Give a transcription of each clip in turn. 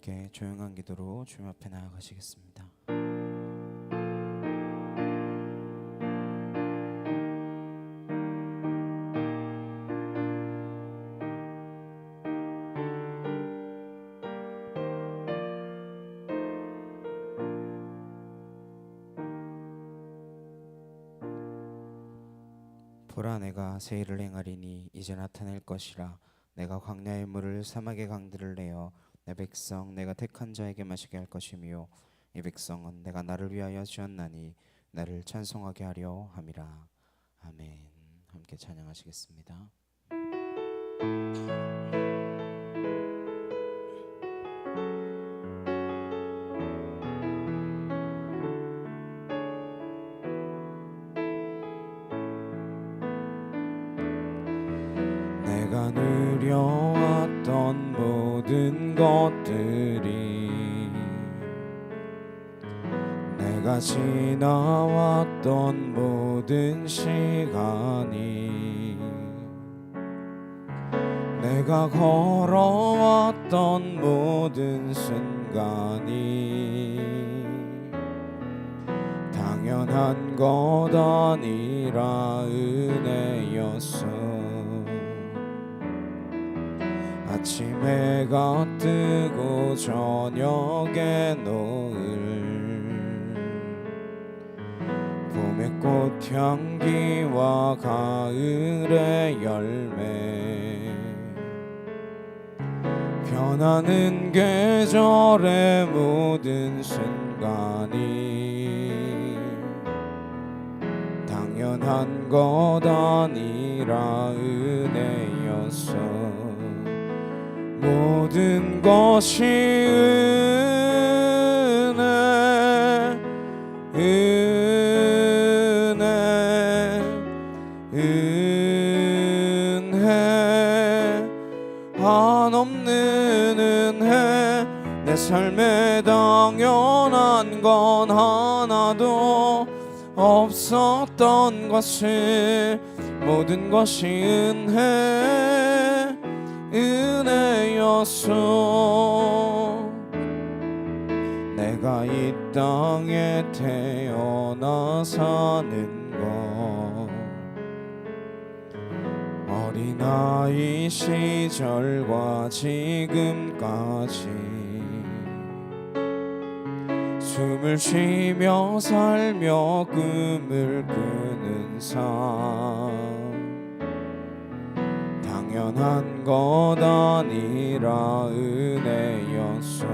함께 조용한 기도로 주님 앞에 나아가시겠습니다. 보라, 내가 새 일을 행하리니 이제 나타낼 것이라. 내가 광야의 물을 사막의 강들을 내어 내 백성 내가 택한 자에게 마시게 할 것이며, 이 백성은 내가 나를 위하여 지었나니 나를 찬송하게 하려 함이라. 아멘. 함께 찬양하시겠습니다. 내가 누려왔던 모든 것들이, 내가 지나왔던 모든 시간이, 내가 걸어왔던 모든 순간이 당연한 것 아니라 은혜였어. 아침 해가 뜨고 저녁에 노을, 봄의 꽃향기와 가을의 열매, 변하는 계절의 모든 순간이 당연한 것 아니라 은혜였어. 모든 것이 은혜, 은혜, 은혜, 한없는 은혜. 내 삶에 당연한 건 하나도 없었던 것을, 모든 것이 은혜, 은혜였어. 내가 이 땅에 태어나 사는 것, 어린아이 시절과 지금까지 숨을 쉬며 살며 꿈을 꾸는 삶, 당연한 것 아니라 은혜였어.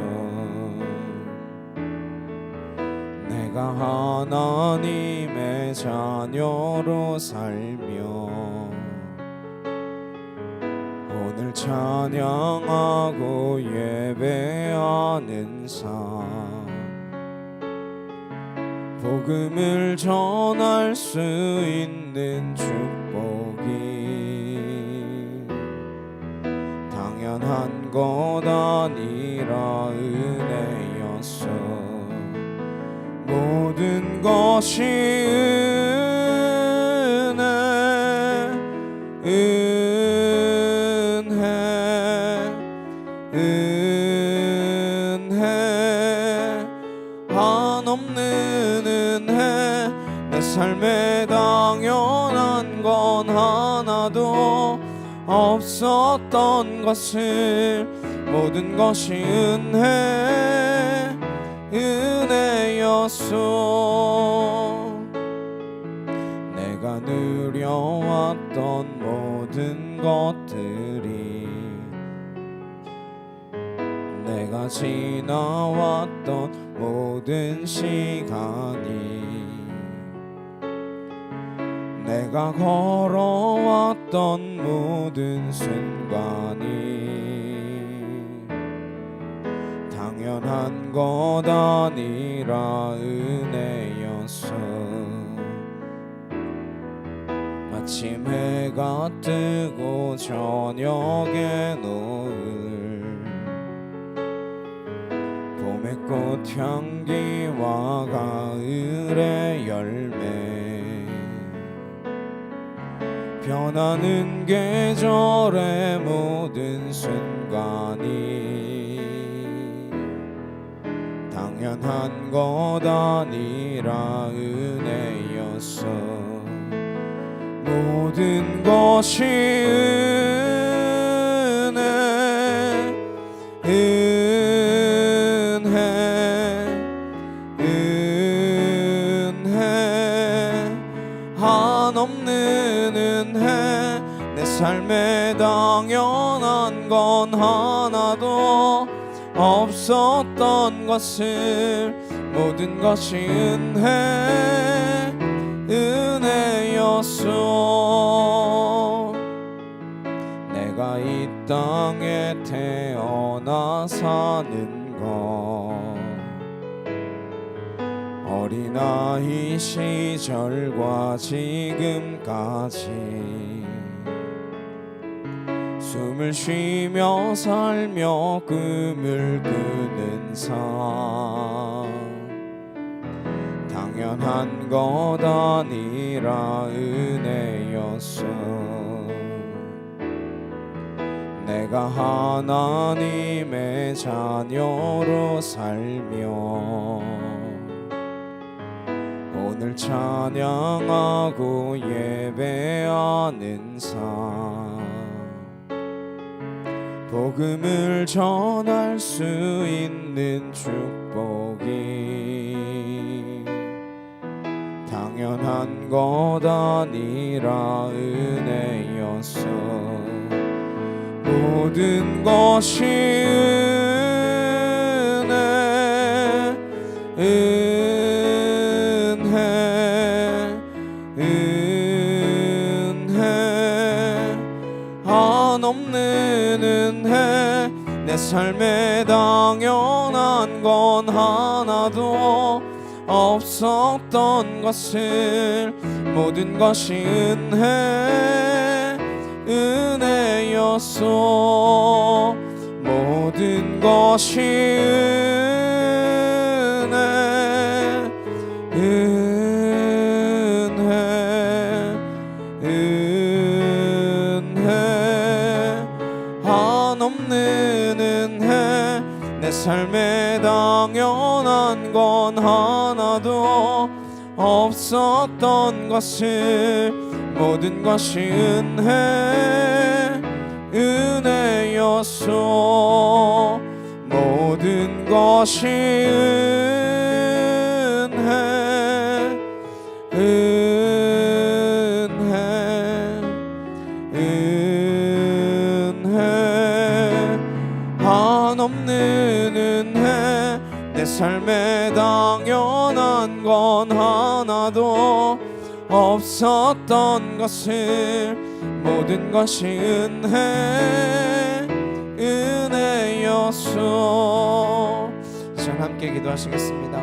내가 하나님의 자녀로 살며 오늘 찬양하고 예배하는 삶, 복음을 전할 수 있는 축복이 당연한 것 아니라 은혜였어. 모든 것이 은혜, 은혜, 은혜, 한없는 은혜. 내 삶에 당연한 건 하나도 없었던 것을, 모든 것이 은혜, 은혜였어. 내가 누려왔던 모든 것들이, 내가 지나왔던 모든 시간이, 내가 걸어왔던 모든 순간이 당연한 것 아니라 은혜였어. 아침 해가 뜨고 저녁에 노을, 봄의 꽃향기와 가을의 열매, 변하는 계절의 모든 순간이 당연한 것 아니라 은혜였어. 모든 것이 은혜, 은혜, 한없는 은혜. 내 삶에 당연한 건 하나도 없었던 것을 모든 것이 은혜였어. 내가 이 땅에 태어나 사는 것, 어린아이 시절과 지금까지 숨을 쉬며 살며 꿈을 꾸는 삶, 당연한 것 아니라 은혜였어. 내가 하나님의 자녀로 살며 오늘 찬양하고 예배하는 삶, 복음을 전할 수 있는 축복이 당연한 것 아니라 은혜였어. 모든 것이 은혜, 은혜, 한없는 은혜. 내 삶에 당연한 건 하나도 없었던 것을 모든 것이 은혜였어. 모든 것이 은혜, 한없는 은혜. 내 삶에 당연한 건 하나도 없었던 것을 모든 것이 은혜였어. 모든 것이 은혜, 한없는 은혜. 내 삶에 당연한 건 하나도 없었던 것을 모든 것이 은혜였어. 자, 함께 기도하시겠습니다.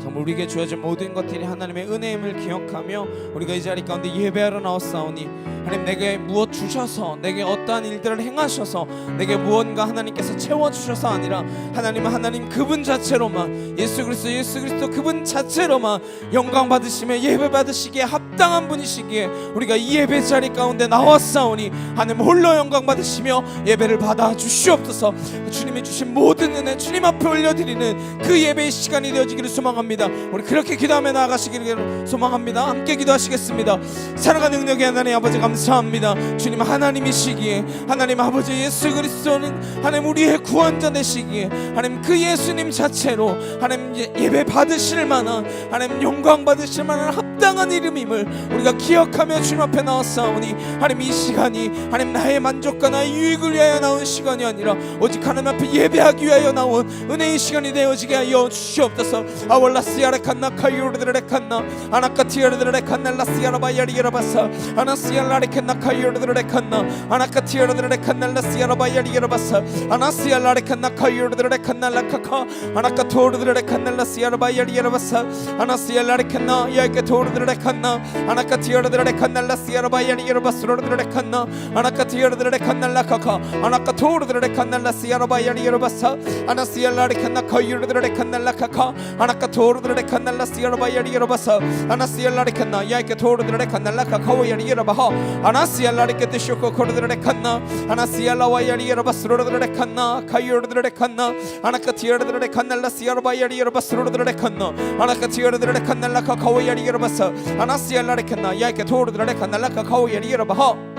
정말 우리에게 주어진 모든 것들이 하나님의 은혜임을 기억하며 우리가 이 자리 가운데 예배하러 나왔사오니 하나님, 내게 무엇 주셔서, 내게 어떠한 일들을 행하셔서, 내게 무언가 하나님께서 채워주셔서 아니라 하나님은 하나님 그분 자체로만, 예수 그리스도 그분 자체로만 영광 받으시며 예배 받으시기에 합당한 분이시기에 우리가 이 예배 자리 가운데 나왔사오니 하나님 홀로 영광 받으시며 예배를 받아 주시옵소서. 주님이 주신 모든 은혜 주님 앞에 올려드리는 그 예배의 시간이 되어지기를 소망합니다. 우리 그렇게 기도하며 나아가시기를 소망합니다. 함께 기도하시겠습니다. 사랑하는 능력의 하나님 아버지, 감사합니다. 주님 하나님이시기에, 하나님 아버지 예수 그리스도는 하나님 우리의 구원자 되시기에 하나님 그 예수님 자체로 하나님 예배 받으실 만한, 하나님 영광 받으실 만한 합당한 이름임을 우리가 기억하며 주님 앞에 나왔사오니 하나님 이 시간이 하나님 나의 만족과 나의 유익을 위하여 나온 시간이 아니라 오직 하나님 앞에 예배하기 위하여 나온 은혜의 시간이 되어지게 하여 주시옵소서. 아월라스야레칸나 카이오르드레칸나 아나카티아르드레칸나 라스야라바야리게라바사 아나스야라레칸나 카이오르드레칸나 아나카티아르드레칸나 라스야라바야리게라바사 아나스야라레칸나 카이오르드레칸나 라카카 아나카토르드레칸나 라스야라바야리게라바사 아나스야라레칸나 야이케토르드레칸나 아나카티어르드레 칸날라 시아라바야니르바 스로르드레 칸나 아나카티어르드레 칸날라 카카 아나카토르드레 칸날라 시아라바야니르바사 아나시알라레 칸나 카유르드레 칸날라 카카 아나카토르드레 칸날라 시아라바야니르바사 아나시알라레 칸나 야이케토르드레 칸날라 카카와야니르바하 아나시알라레 케티쇼코 코르드레 칸나 아나시알라와야니르바 스로르드레 칸나 카유르드레 칸나 아나카티어르드레 칸날라 시아라바야니르바 스로르드레 칸나 아나카티어르드레 칸날라 카카와야니르바사 아나시알라레 칸나 야이케토르드레 칸날라 카카와야니르바하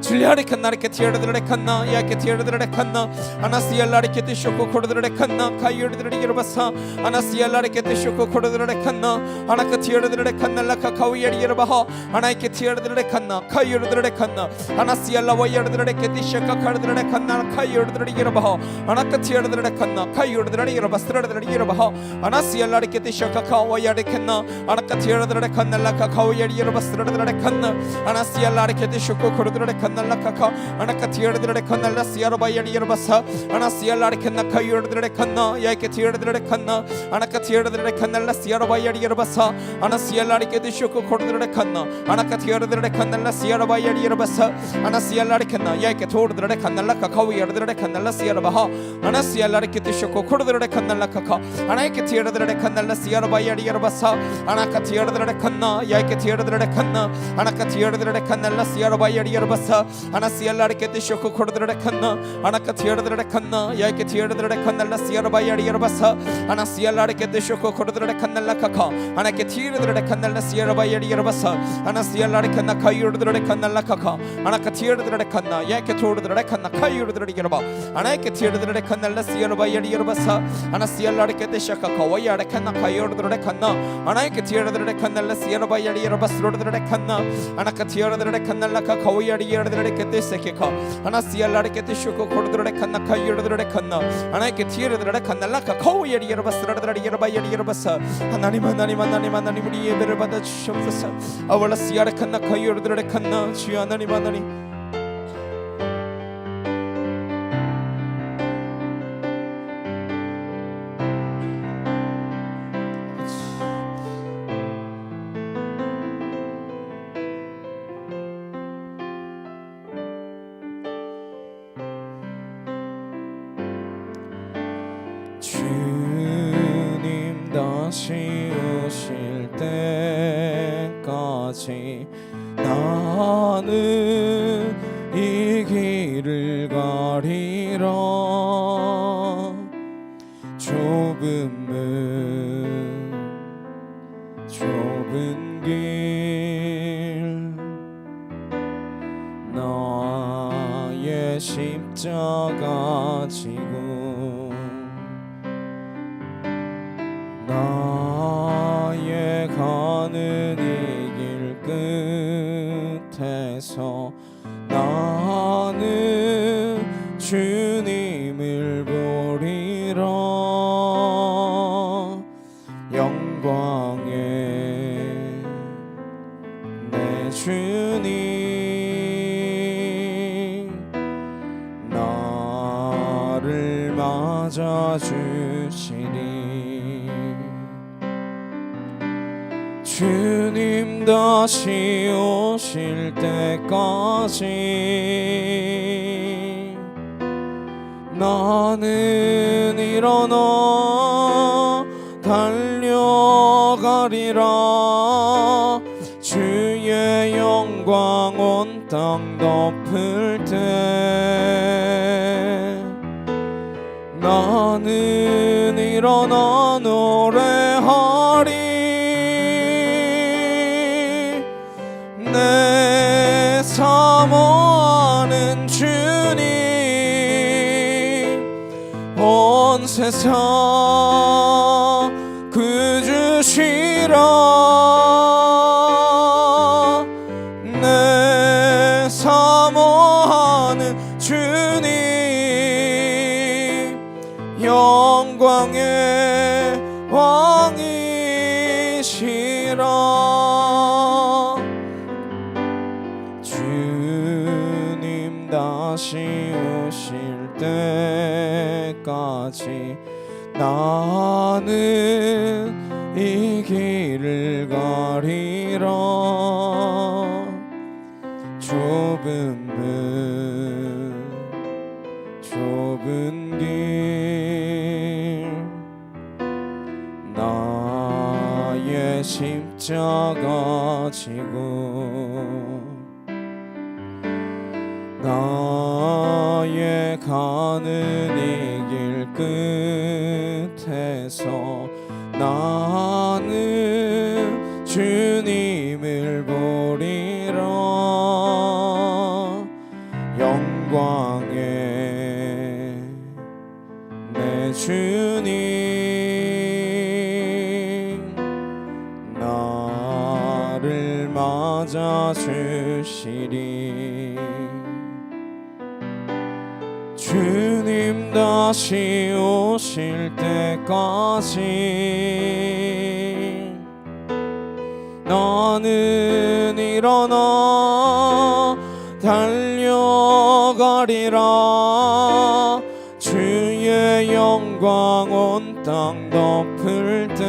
줄리아리 칸나리케 티어르드레 칸나 야케 티어르드레 칸나 아나시알라리케 티쇼코 코르드레 칸나 카이어르드레 이르바사 아나시알라리케 티쇼코 코르드레 칸나 아나카 티어르드레 칸날라 카카우야리 이르바하 아나이케 티어르드레 칸나 카이어르드레 칸나 아나시알라와야르드레 케티샤카 카르드레 칸나 카이어르드레 이르바하 아나카 티어르드레 칸나 카이어르드레 이르바스르드레 이르바하 아나시알라리케 티샤카 카와야리 칸나 아나카 티어르드레 칸날라 카카우야리 이르바스르드레 칸나 아나시알라리케 티쇼코 코르드레 칸나 날라카카 아나카 티어르드레 칸날라 시아라바야니 이르바사 아나시알라레 칸나 카이어르드레 칸나 야이케 티어르드레 칸나 아나카 티어르드레 칸날라 시아라바야니 이르바사 아나시알라레 케디쇼코 코르드레 칸나 아나카 티어르드레 칸날라 시아라바야니 이르바사 아나시알라레 칸나 야이케 토르드레 칸날라 카카우야르드레 칸날라 시아라바하 아나시알라레 케디쇼코 코르드레 칸날라 카카 아나이케 티어르드레 칸날라 시아라바야니 이르바사 아나카 티어르드레 칸나 야이케 티어르드레 칸나 아나카 티어르드레 칸날라 시아라바야니 이르바사 아나시알라리케 티쇼코 코르드레 칸나 아나카 티어르드레 칸나 야이케 티어르드레 칸날라 시아라바야리 이르바사 아나시알라리케 티쇼코 코르드레 칸날라 카카 아나케 티어르드레 칸날라 시아라바야리 이르바사 아나시알라리 칸나 카이어르드레 칸날라 카카 아나카 티어르드레 칸나 야이케 토르드레 칸나 카이어르드레 이르바 아나이케 티어르드레 칸날라 시아라바야리 이르바사 아나시알라리케 티샤카 카와야레 칸나 카이어르드레 칸나 아나이케 티어르드레 칸날라 시아라바야리 이르바스로드레 칸나 아나카 티어르드레 칸날라 카카와야리 이르드레 케테세케카 아나시알라레 케테쇼코 코르드레 칸나 카이어르드레 칸나 아나이케 티어르드레 칸날라 카카오야리 이르바스르드레 이르바야리 이르바사 하나님 하나님 하나님 하나님 우리 예배를 받아 주시옵소서 아월라 시아레 칸나 카이어르드레 칸나 주여 하나님 하나님 주님 다시 오실 때까지 나는 이 길을 가리라 좁은 길 나의 십자가 지고 나의 가는 이 길 끝에서 나는 주님을 보리라 영광의 내 주님 나를 맞아주시리 주님 다시 오실 때까지 나는 일어나 달려가리라 주의 영광 온 땅 덮을 때 나는 일어나 노래하리 내 사모하는 주님 온 세상 그 주시라 내 사모하는 주님 영광의 왕이시라 주님 다시 오실 때까지 나는 이 길을 가리라. 좁은 길 나의 십자가 지고 나의 가는 이 길 끝에서 나는 주님을 보리라. 영광의 내 주님 나를 맞아 주시리. 주님 다시 오실 때까지 나는 일어나 달려가리라. 주의 영광 온 땅 덮을 때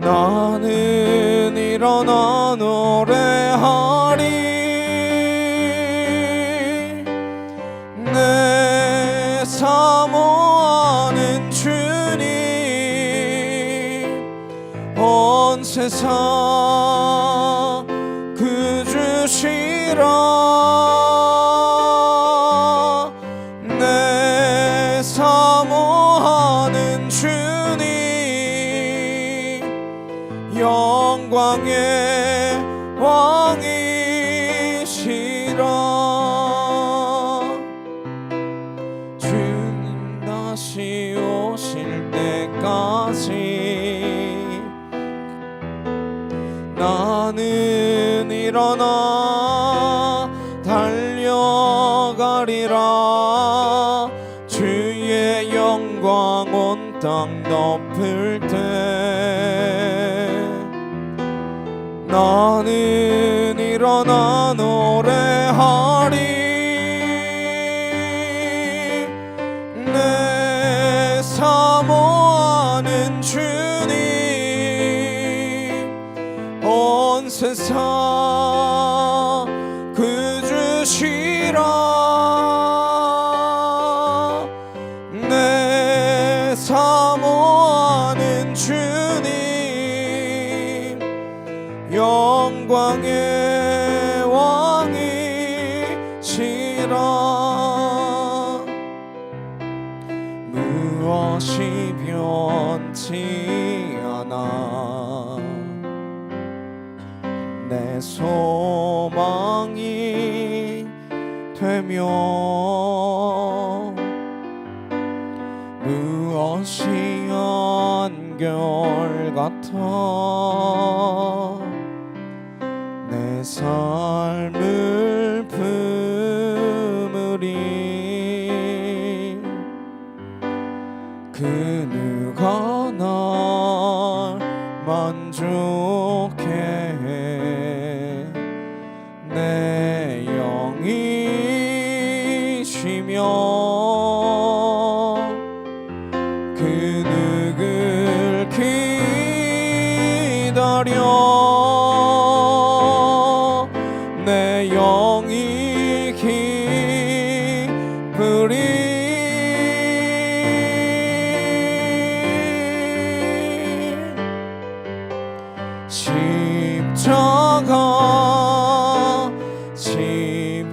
나는 일어나 노래하리. 내 사모하는 주님 온 세상 구주시라. 내 사모하는 주님 영광의 왕이시라. 주님 다시 오실 때까지 나는 일어나 달려가리라. 주의 영광 온 땅 덮을 때 나는 일어나 노래하리. 내 사모하는 주님 온 세상 구주시라. 내 사모하는 주님 영광의 왕이시라. 무엇이 변치 않아 내 소망이 되며 무엇이 한결같아 내 삶을 품으리. 그 누가 날 만족해 해 내 영이시며 그 누굴 기다려 내 영이 기쁘리.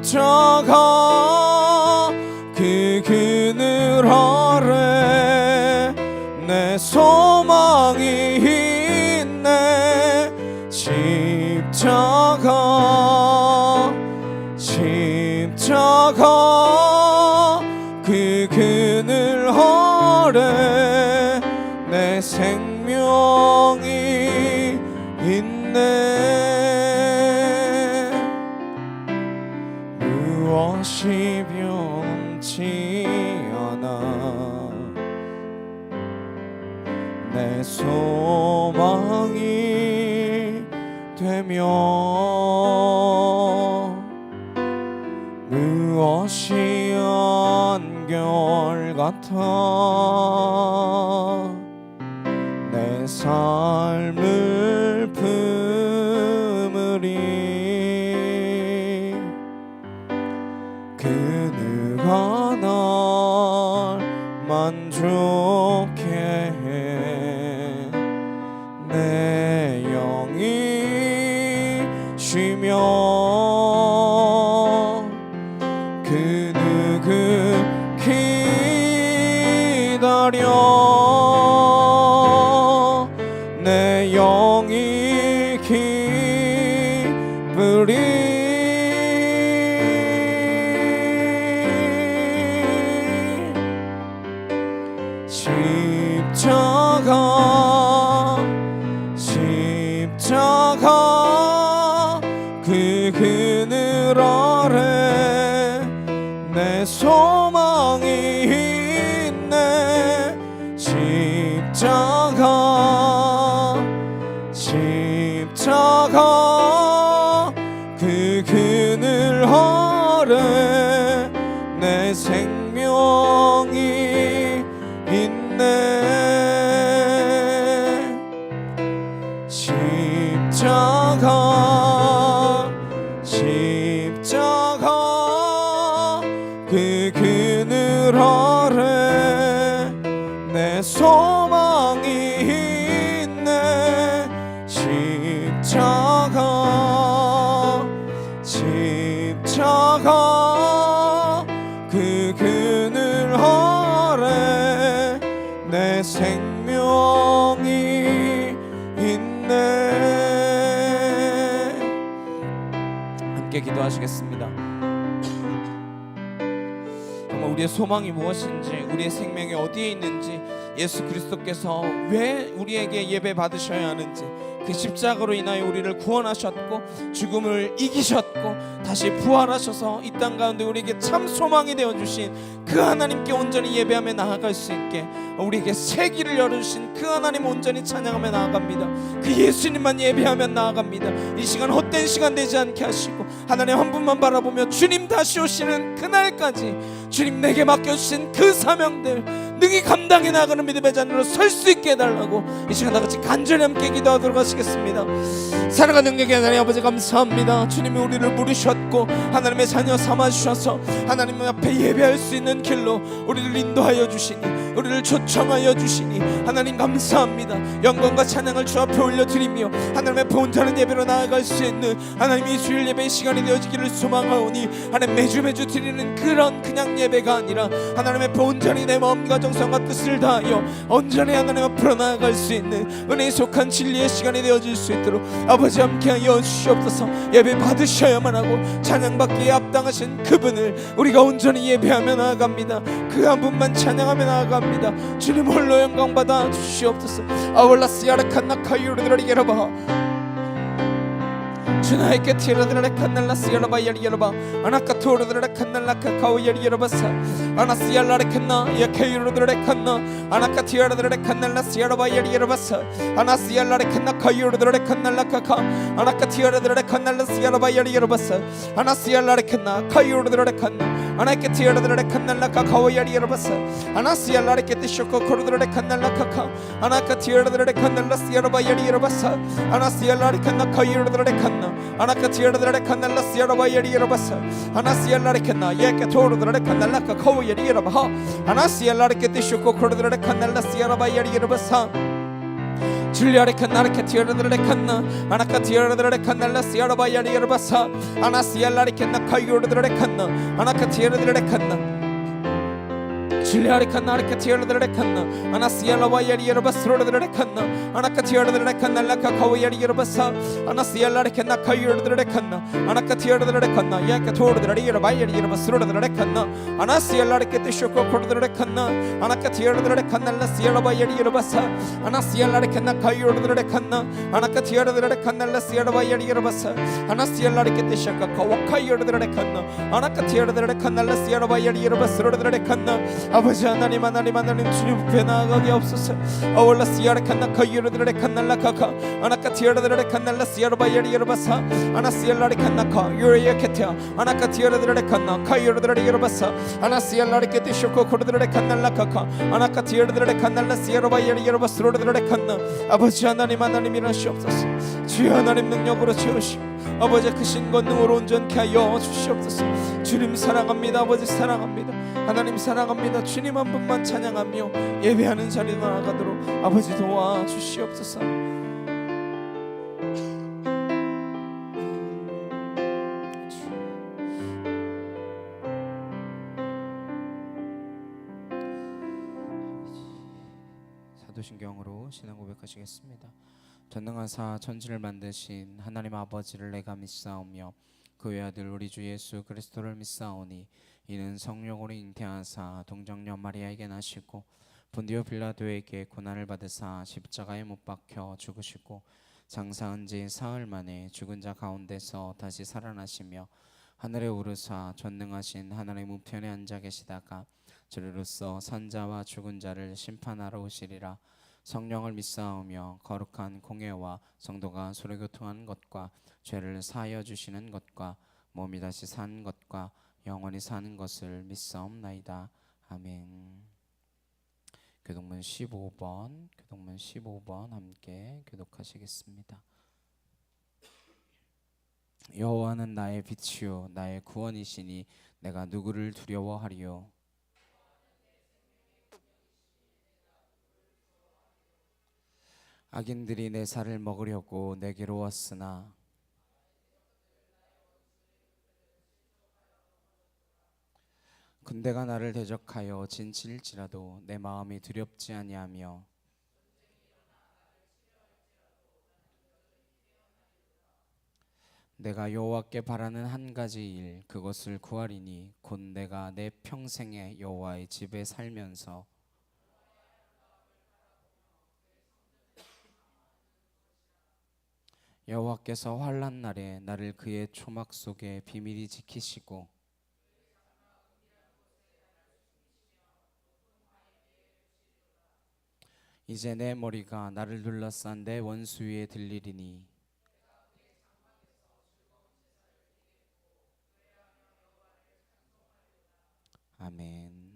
십자가 그 그늘 아래 내 소망이 있네. 십자가 그 그늘 아래 내 생명이 있네. 무엇이 변치 않아 내 소망이 되며 무엇이 한결같아 같아 내 삶을 품으리 그누가 날 만족해 해 내 영이 쉬며 그 누구 기다려 내 영이 기쁘리 십자가 그 그늘 아래 내 소망이 있네 십자가 그 그늘 아래 내 생명이 있네 십자가 그 그늘 아래 내 소망이 있네 십자가 그 그늘 아래 내 생명이 있네. 함께 기도하시겠습니다. 정말 우리의 소망이 무엇인지, 우리의 생명이 어디에 있는지, 예수 그리스도께서 왜 우리에게 예배 받으셔야 하는지, 그 십자가로 인하여 우리를 구원하셨고 죽음을 이기셨고 다시 부활하셔서 이 땅 가운데 우리에게 참 소망이 되어주신 그 하나님께 온전히 예배하며 나아갈 수 있게 우리에게 새 길을 열어주신 그 하나님 온전히 찬양하며 나아갑니다. 그 예수님만 예배하며 나아갑니다. 이 시간 헛된 시간 되지 않게 하시고 하나님 한 분만 바라보며 주님 다시 오시는 그날까지 주님 내게 맡겨주신 그 사명들 능히 감당해 나가는 믿음의 자녀로 설 수 있게 해달라고 이 시간 다같이 간절히 함께 기도하도록 하시겠습니다. 사랑하는 능력의 하나님 아버지 감사합니다. 주님이 우리를 부르셨고 하나님의 자녀 삼아주셔서 하나님 앞에 예배할 수 있는 길로 우리를 인도하여 주시니, 우리를 초청하여 주시니 하나님 감사합니다. 영광과 찬양을 주 앞에 올려드리며 하나님의 본다는 예배로 나아갈 수 있는 하나님의 주일 예배의 시간이 되어지기를 소망하오니 하나님 매주 드리는 그런 그냥 예배가 아니라 하나님의 본전이 내 마음과 정성과 뜻을 다하여 온전히 하나님 앞으로 나아갈 수 있는 은혜에 속한 진리의 시간이 되어질 수 있도록 아버지 함께하여 주시옵소서. 예배 받으셔야만 하고 찬양받기에 합당하신 그분을 우리가 온전히 예배하며 나아갑니다. 그 한 분만 찬양하며 나아갑니다. 주님 홀로 영광 받아 주시옵소서. 아울라스 야라칸나 카이오르드라리게라바 주나에게 티라드라레 칸날라스 야라바 야리야라바 아나카토르드라레 칸날라카 카오야리 야라바사 아나스야라레 칸나 야케이로드라레 칸나 아나카티라드라레 칸날라스 야라바 야리 야라바사 아나스야라레 칸나 카이오르드라레 칸날라카카 아나카티라드라레 칸날라스 야라바 야리 야라바사 아나스야라레 칸나 카이오르드라레 칸나 아나카티라드라레 칸날라카 카오야리 야라바사 아나스야라레 케티쇼코 코르드라레 칸날라카카 아나카티라드라레 칸날라스 야라바 야리 야라바사 아나스야라레 칸나 카이오르드라레 칸나 아나카티라드라레 칸날라스 야라바 야리 야라바사 아나스야라레 칸나 예케토르드라레 칸날라카 카오야리 야라바하 아나스야라레 케티쇼코 코르드라레 칸날라스 야라바 야리 야라바사 줄리아레 칸나레 티아르드레 칸나 아나카티아르드레 칸날라스 야라바 야리 야라바사 아나스야라레 칸나 카이오르드레 칸나 아나카티아르드레 칸나 줄리아레 칸나레 티아르드레 칸나 아나스야라바 야리 야라바스로드레 칸나 아나카티아르드레 칸날라카 카오야리 야라바사 아나스야라레 칸나 카이오르드레 칸나 아나카티아르드레 칸나 야케토르드레 야라바 야리 야라바스로드레 칸나 아나스야라레 케티쇼코 코르드레 칸나 아나카티아르드레 칸날라스 야라바 야리 야라바사 아나스야라레 칸나 카이오르드레 칸나 아나카티아르드레 칸날라스 야라바 야리 야라바사 아나스야라레 케티쇼카 카와카이오르드레 칸나 아나카티아르드레 칸날라스 야라바 야리 야라바스로드레 칸나 아버지 하나님 주님 앞에 나아가게 없소서. 아월라시아라 칸나 카이르드레 칸날라카카 아나카티아르드레 칸날라시아르바야리 여르바사 아나시알라리 칸나카 유레야케티아 아나카티아르드레 칸나 카이르드레 여르바사 아나시알라리 케티쇼코 코르드레 칸날라카카 아나카티아르드레 칸날라시아르바야리 여르바스로드레 칸나. 아버지 하나님 일하시옵소서. 주여 하나님 능력으로 채우시고 아버지 크신 권능으로 온전케 하여 주시옵소서. 주님 사랑합니다. 아버지 사랑합니다. 하나님 사랑합니다. 주님 한 분만 찬양하며 예배하는 자리로 나아가도록 아버지 도와주시옵소서. 사도신경으로 신앙 고백하시겠습니다. 전능하사 천지를 만드신 하나님 아버지를 내가 믿사오며 그 외아들 우리 주 예수 그리스도를 믿사오니 이는 성령으로 잉태하사 동정녀 마리아에게 나시고 본디오 빌라도에게 고난을 받으사 십자가에 못 박혀 죽으시고 장사한 지 사흘 만에 죽은 자 가운데서 다시 살아나시며 하늘에 오르사 전능하신 하나님 우편에 앉아 계시다가 저리로서 산자와 죽은 자를 심판하러 오시리라. 성령을 믿사오며 거룩한 공예와 성도가 서로 교통하는 것과 죄를 사하여 주시는 것과 몸이 다시 사는 것과 영원히 사는 것을 믿사옵나이다. 아멘. 교독문 15번 함께 교독하시겠습니다. 여호와는 나의 빛이요 나의 구원이시니 내가 누구를 두려워하리요. 악인들이 내 살을 먹으려고 내게로 왔으나 군대가 나를 대적하여 진칠지라도 내 마음이 두렵지 아니하며 내가 여호와께 바라는 한 가지 일 그것을 구하리니 곧 내가 내 평생에 여호와의 집에 살면서 여호와께서 환난 날에 나를 그의 초막 속에 비밀히 지키시고 이제 내 머리가 나를 둘러싼 내 원수 위에 들리리니 아멘.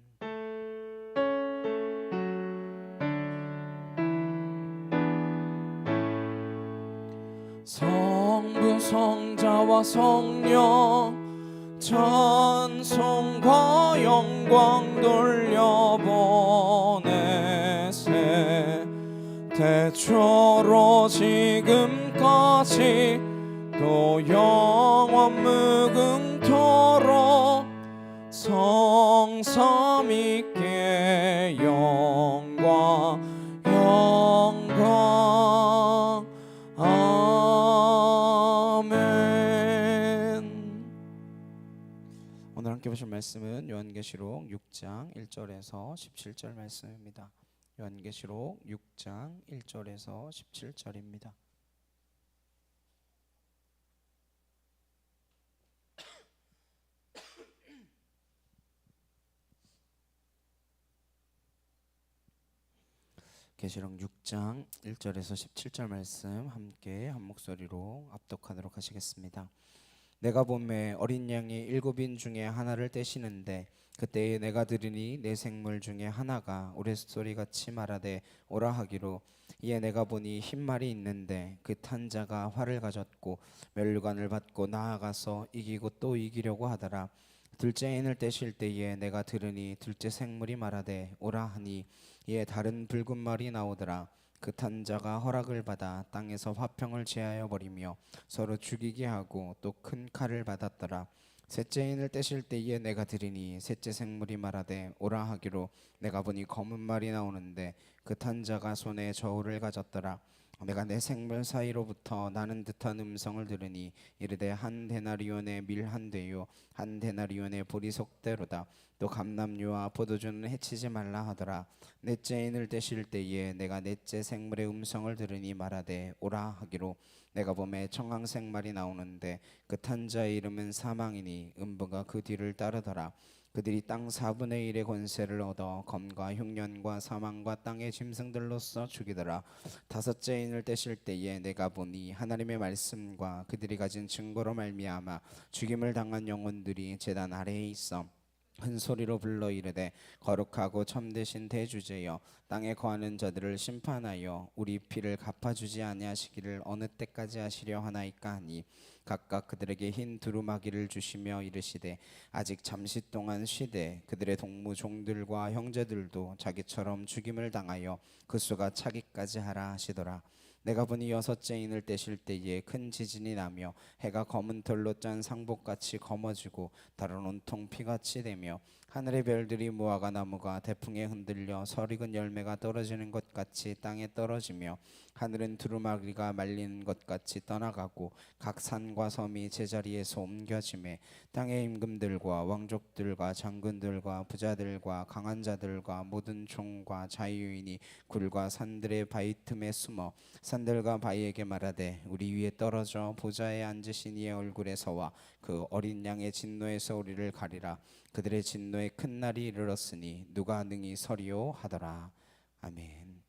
성부 성자와 성령 찬송과 영광 돌려보내세 태초로 지금까지 또 영원 무궁토록 성삼위께 영광 오늘 함께 보실 말씀은 요한계시록 6장 1절에서 17절 말씀입니다. 요한계시록 6장 1절에서 17절입니다. 계시록 6장 1절에서 17절 말씀 함께 한 목소리로 압독하도록 하시겠습니다. 내가 보매 어린 양이 7인 중에 하나를 떼시는데 그때에 내가 들으니 내 생물 중에 하나가 우레소리같이 말하되 오라 하기로 이에 내가 보니 흰 말이 있는데 그 탄 자가 활을 가졌고 면류관을 받고 나아가서 이기고 또 이기려고 하더라. 둘째 인을 떼실 때에 내가 들으니 둘째 생물이 말하되 오라 하니 이에 다른 붉은 말이 나오더라. 그 탄 자가 허락을 받아 땅에서 화평을 제하여 버리며 서로 죽이게 하고 또 큰 칼을 받았더라. 셋째 인을 떼실 때에 내가 들으니 셋째 생물이 말하되 오라 하기로 내가 보니 검은 말이 나오는데 그 탄 자가 손에 저울을 가졌더라. 내가 내 생물 사이로부터 나는 듯한 음성을 들으니 이르되 한 데나리온의 밀 한 대요 한 데나리온의 보리석대로다. 또 감람류와 포도주는 해치지 말라 하더라. 넷째 인을 떼실 때에 내가 넷째 생물의 음성을 들으니 말하되 오라 하기로 내가 보매 청황색 말이 나오는데 그 탄 자의 이름은 사망이니 음부가 그 뒤를 따르더라. 그들이 땅 4분의 1의 권세를 얻어 검과 흉년과 사망과 땅의 짐승들로서 죽이더라. 다섯째 인을 떼실 때에 내가 보니 하나님의 말씀과 그들이 가진 증거로 말미암아 죽임을 당한 영혼들이 제단 아래에 있어 큰 소리로 불러 이르되 거룩하고 참되신 대주제여 땅에 거하는 자들을 심판하여 우리 피를 갚아주지 아니하시기를 어느 때까지 하시려 하나이까 하니 각각 그들에게 흰 두루마기를 주시며 이르시되 아직 잠시 동안 쉬되 그들의 동무 종들과 형제들도 자기처럼 죽임을 당하여 그 수가 차기까지 하라 하시더라. 내가 보니 여섯째 인을 떼실 때에 큰 지진이 나며 해가 검은 털로 짠 상복같이 검어지고 달은 온통 피같이 되며 하늘의 별들이 무화과 나무가 대풍에 흔들려 설익은 열매가 떨어지는 것 같이 땅에 떨어지며 하늘은 두루마기가 말리는 것 같이 떠나가고 각 산과 섬이 제자리에서 옮겨지매 땅의 임금들과 왕족들과 장군들과 부자들과 강한 자들과 모든 종과 자유인이 굴과 산들의 바위 틈에 숨어 산들과 바위에게 말하되 우리 위에 떨어져 보좌에 앉으신 이의 얼굴에서와 그 어린 양의 진노에서 우리를 가리라. 그들의 진노의 큰 날이 이르렀으니 누가 능히 서리요 하더라. 아멘.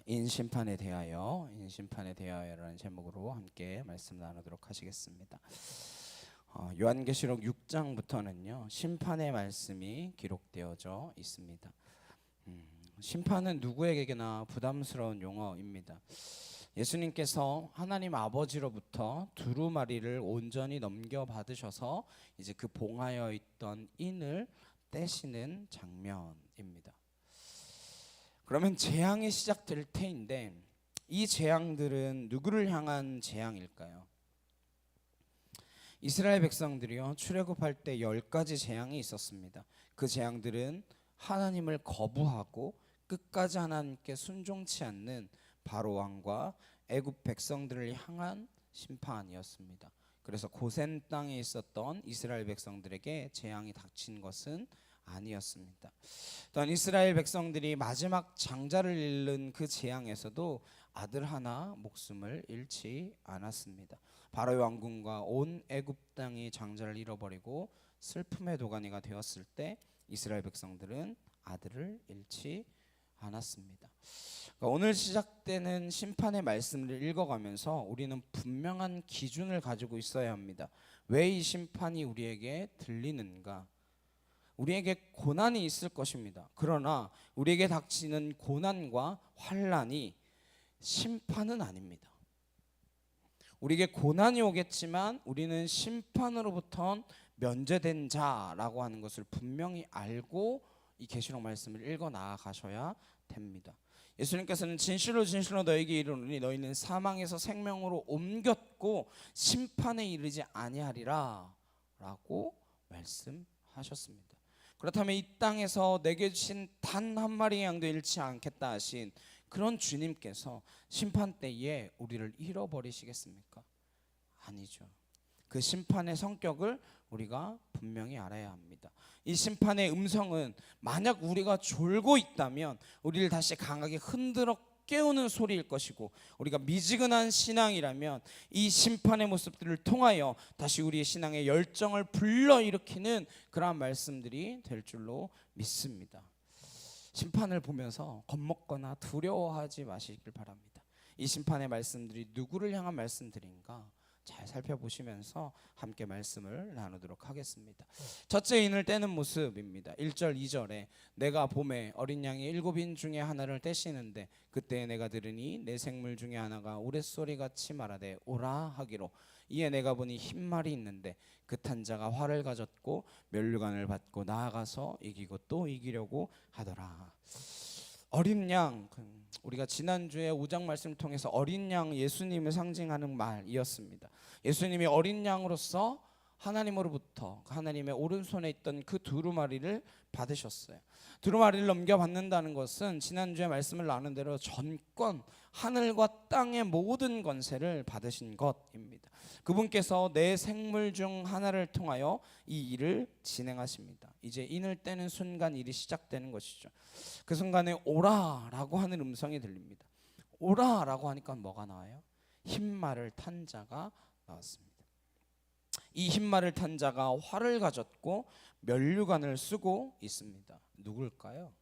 인심판에 대하여라는 제목으로 함께 말씀 나누도록 하시겠습니다. 요한계시록 6장부터는요 심판의 말씀이 기록되어져 있습니다. 심판은 누구에게나 부담스러운 용어입니다. 예수님께서 하나님 아버지로부터 두루마리를 온전히 넘겨받으셔서 이제 그 봉하여 있던 인을 떼시는 장면입니다. 그러면 재앙이 시작될 테인데 이 재앙들은 누구를 향한 재앙일까요? 이스라엘 백성들이요 출애굽할 때 10가지 재앙이 있었습니다. 그 재앙들은 하나님을 거부하고 끝까지 하나님께 순종치 않는 바로 왕과 애굽 백성들을 향한 심판이었습니다. 그래서 고센 땅에 있었던 이스라엘 백성들에게 재앙이 닥친 것은 아니었습니다. 또한 이스라엘 백성들이 마지막 장자를 잃는 그 재앙에서도 아들 하나 목숨을 잃지 않았습니다. 바로의 왕궁과 온 애굽 땅이 장자를 잃어버리고 슬픔의 도가니가 되었을 때 이스라엘 백성들은 아들을 잃지 않았습니다. 그러니까 오늘 시작되는 심판의 말씀을 읽어가면서 우리는 분명한 기준을 가지고 있어야 합니다. 왜 이 심판이 우리에게 들리는가? 우리에게 고난이 있을 것입니다. 그러나 우리에게 닥치는 고난과 환난이 심판은 아닙니다. 우리에게 고난이 오겠지만 우리는 심판으로부터 면제된 자라고 하는 것을 분명히 알고 이 계시록 말씀을 읽어 나아가셔야 됩니다. 예수님께서는 진실로 진실로 너에게 이르노니 너희는 사망에서 생명으로 옮겼고 심판에 이르지 아니하리라 라고 말씀하셨습니다. 그렇다면 이 땅에서 내게 주신 단 한 마리의 양도 잃지 않겠다 하신 그런 주님께서 심판 때에 우리를 잃어버리시겠습니까? 아니죠. 그 심판의 성격을 우리가 분명히 알아야 합니다. 이 심판의 음성은 만약 우리가 졸고 있다면 우리를 다시 강하게 흔들어 깨우는 소리일 것이고, 우리가 미지근한 신앙이라면 이 심판의 모습들을 통하여 다시 우리의 신앙의 열정을 불러일으키는 그러한 말씀들이 될 줄로 믿습니다. 심판을 보면서 겁먹거나 두려워하지 마시길 바랍니다. 이 심판의 말씀들이 누구를 향한 말씀들인가 잘 살펴보시면서 함께 말씀을 나누도록 하겠습니다. 첫째 인을 떼는 모습입니다. 1절 2절에 내가 봄에 어린 양의 7인 중에 하나를 떼시는데 그때 내가 들으니 내 생물 중에 하나가 우레소리같이 말하되 오라 하기로, 이에 내가 보니 흰 말이 있는데 그 탄 자가 활을 가졌고 면류관을 받고 나아가서 이기고 또 이기려고 하더라. 어린 양, 우리가 지난주에 5장 말씀을 통해서 어린 양 예수님을 상징하는 말이었습니다. 예수님이 어린 양으로서 하나님으로부터 하나님의 오른손에 있던 그 두루마리를 받으셨어요. 두루마리를 넘겨받는다는 것은 지난주에 말씀을 나눈 대로 전권, 하늘과 땅의 모든 권세를 받으신 것입니다. 그분께서 내 생물 중 하나를 통하여 이 일을 진행하십니다. 이제 인을 떼는 순간 일이 시작되는 것이죠. 그 순간에 오라라고 하는 음성이 들립니다. 오라라고 하니까 뭐가 나와요? 흰 말을 탄 자가 나왔습니다. 이 흰말을 탄 자가 활을 가졌고 면류관을 쓰고 있습니다. 누굴까요?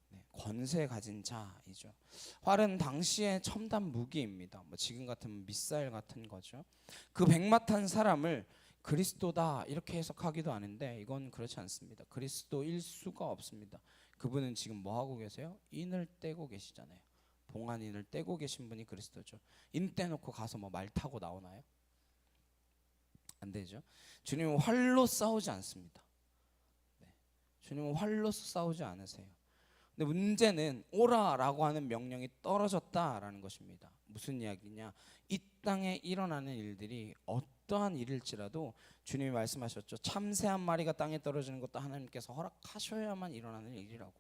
네, 권세 가진 자이죠. 활은 당시의 첨단 무기입니다. 뭐 지금 같은 미사일 같은 거죠. 그 백마 탄 사람을 그리스도다 이렇게 해석하기도 하는데 이건 그렇지 않습니다. 그리스도일 수가 없습니다. 그분은 지금 뭐 하고 계세요? 인을 떼고 계시잖아요. 봉안인을 떼고 계신 분이 그리스도죠. 인 떼놓고 가서 뭐 말 타고 나오나요? 안 되죠. 주님은 활로 싸우지 않습니다. 네. 주님은 활로 싸우지 않으세요. 근데 문제는 오라라고 하는 명령이 떨어졌다라는 것입니다. 무슨 이야기냐? 이 땅에 일어나는 일들이 어떠한 일일지라도 주님이 말씀하셨죠. 참새 한 마리가 땅에 떨어지는 것도 하나님께서 허락하셔야만 일어나는 일이라고.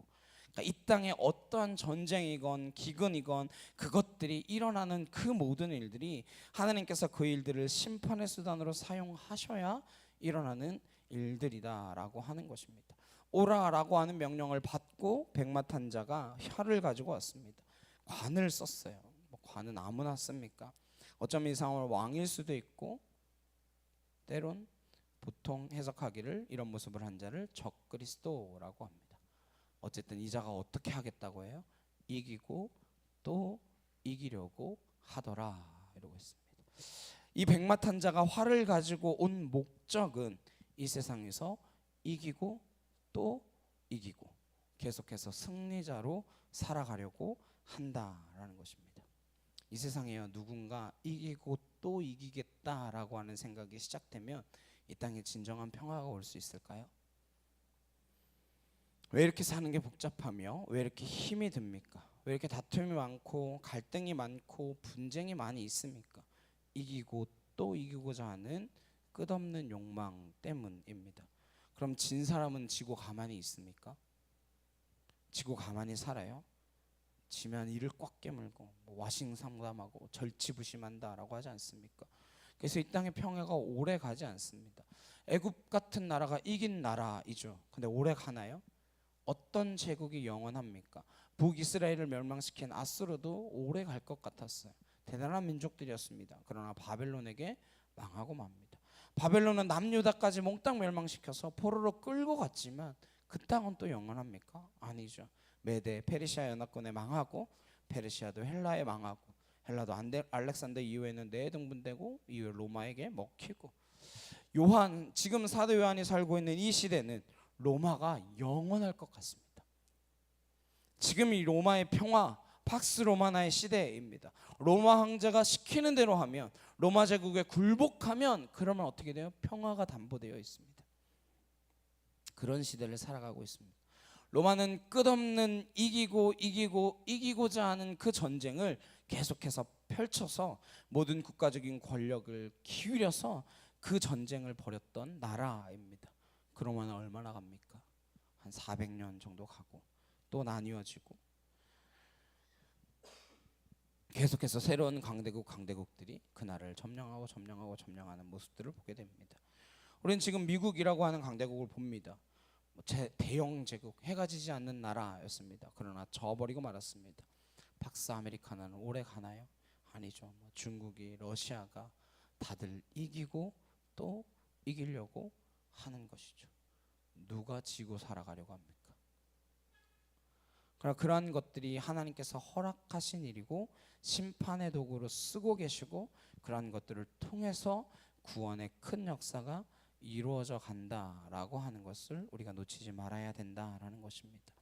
그러니까 이 땅에 어떠한 전쟁이건 기근이건 그것들이 일어나는 그 모든 일들이 하나님께서 그 일들을 심판의 수단으로 사용하셔야 일어나는 일들이다라고 하는 것입니다. 오라라고 하는 명령을 받고 백마 탄 자가 활을 가지고 왔습니다. 관을 썼어요. 뭐 관은 아무나 씁니까? 어쩌면 이 상황을 왕일 수도 있고 때론 보통 해석하기를 이런 모습을 한 자를 적그리스도라고 합니다. 어쨌든 이 자가 어떻게 하겠다고 해요? 이기고 또 이기려고 하더라 이러고 있습니다. 이 백마 탄 자가 활을 가지고 온 목적은 이 세상에서 이기고 또 이기고 계속해서 승리자로 살아가려고 한다라는 것입니다. 이 세상에요 누군가 이기고 또 이기겠다라고 하는 생각이 시작되면 이 땅에 진정한 평화가 올 수 있을까요? 왜 이렇게 사는 게 복잡하며 왜 이렇게 힘이 듭니까? 왜 이렇게 다툼이 많고 갈등이 많고 분쟁이 많이 있습니까? 이기고 또 이기고자 하는 끝없는 욕망 때문입니다. 그럼 진 사람은 지고 가만히 있습니까? 지고 가만히 살아요? 지면 이를 꽉 깨물고 와싱상담하고 절치부심한다라고 하지 않습니까? 그래서 이 땅의 평화가 오래 가지 않습니다. 애굽 같은 나라가 이긴 나라이죠. 근데 오래 가나요? 어떤 제국이 영원합니까? 북이스라엘을 멸망시킨 아수르도 오래 갈 것 같았어요. 대단한 민족들이었습니다. 그러나 바벨론에게 망하고 맙니다. 바벨론은 남유다까지 몽땅 멸망시켜서 포로로 끌고 갔지만 그 땅은 또 영원합니까? 아니죠. 메데 페르시아 연합군에 망하고 페르시아도 헬라에 망하고 헬라도 알렉산더 이후에는 내등분되고 이후에 로마에게 먹히고 요한 지금 사도 요한이 살고 있는 이 시대는 로마가 영원할 것 같습니다. 지금 이 로마의 평화 팍스 로마나의 시대입니다. 로마 황제가 시키는 대로 하면 로마 제국에 굴복하면 그러면 어떻게 돼요? 평화가 담보되어 있습니다. 그런 시대를 살아가고 있습니다. 로마는 끝없는 이기고자 하는 그 전쟁을 계속해서 펼쳐서 모든 국가적인 권력을 기울여서 그 전쟁을 벌였던 나라입니다. 그 로마는 얼마나 갑니까? 한 400년 정도 가고 또 나뉘어지고 계속해서 새로운 강대국들이 그 나라를 점령하는 모습들을 보게 됩니다. 우리는 지금 미국이라고 하는 강대국을 봅니다. 대영 제국, 해가 지지 않는 나라였습니다. 그러나 져버리고 말았습니다. 박스 아메리카나는 오래 가나요? 아니죠. 중국이, 러시아가 다들 이기고 또 이기려고 하는 것이죠. 누가 지고 살아가려고 합니까? 그러나 그러한 것들이 하나님께서 허락하신 일이고 심판의 도구로 쓰고 계시고 그러한 것들을 통해서 구원의 큰 역사가 이루어져 간다라고 하는 것을 우리가 놓치지 말아야 된다라는 것입니다.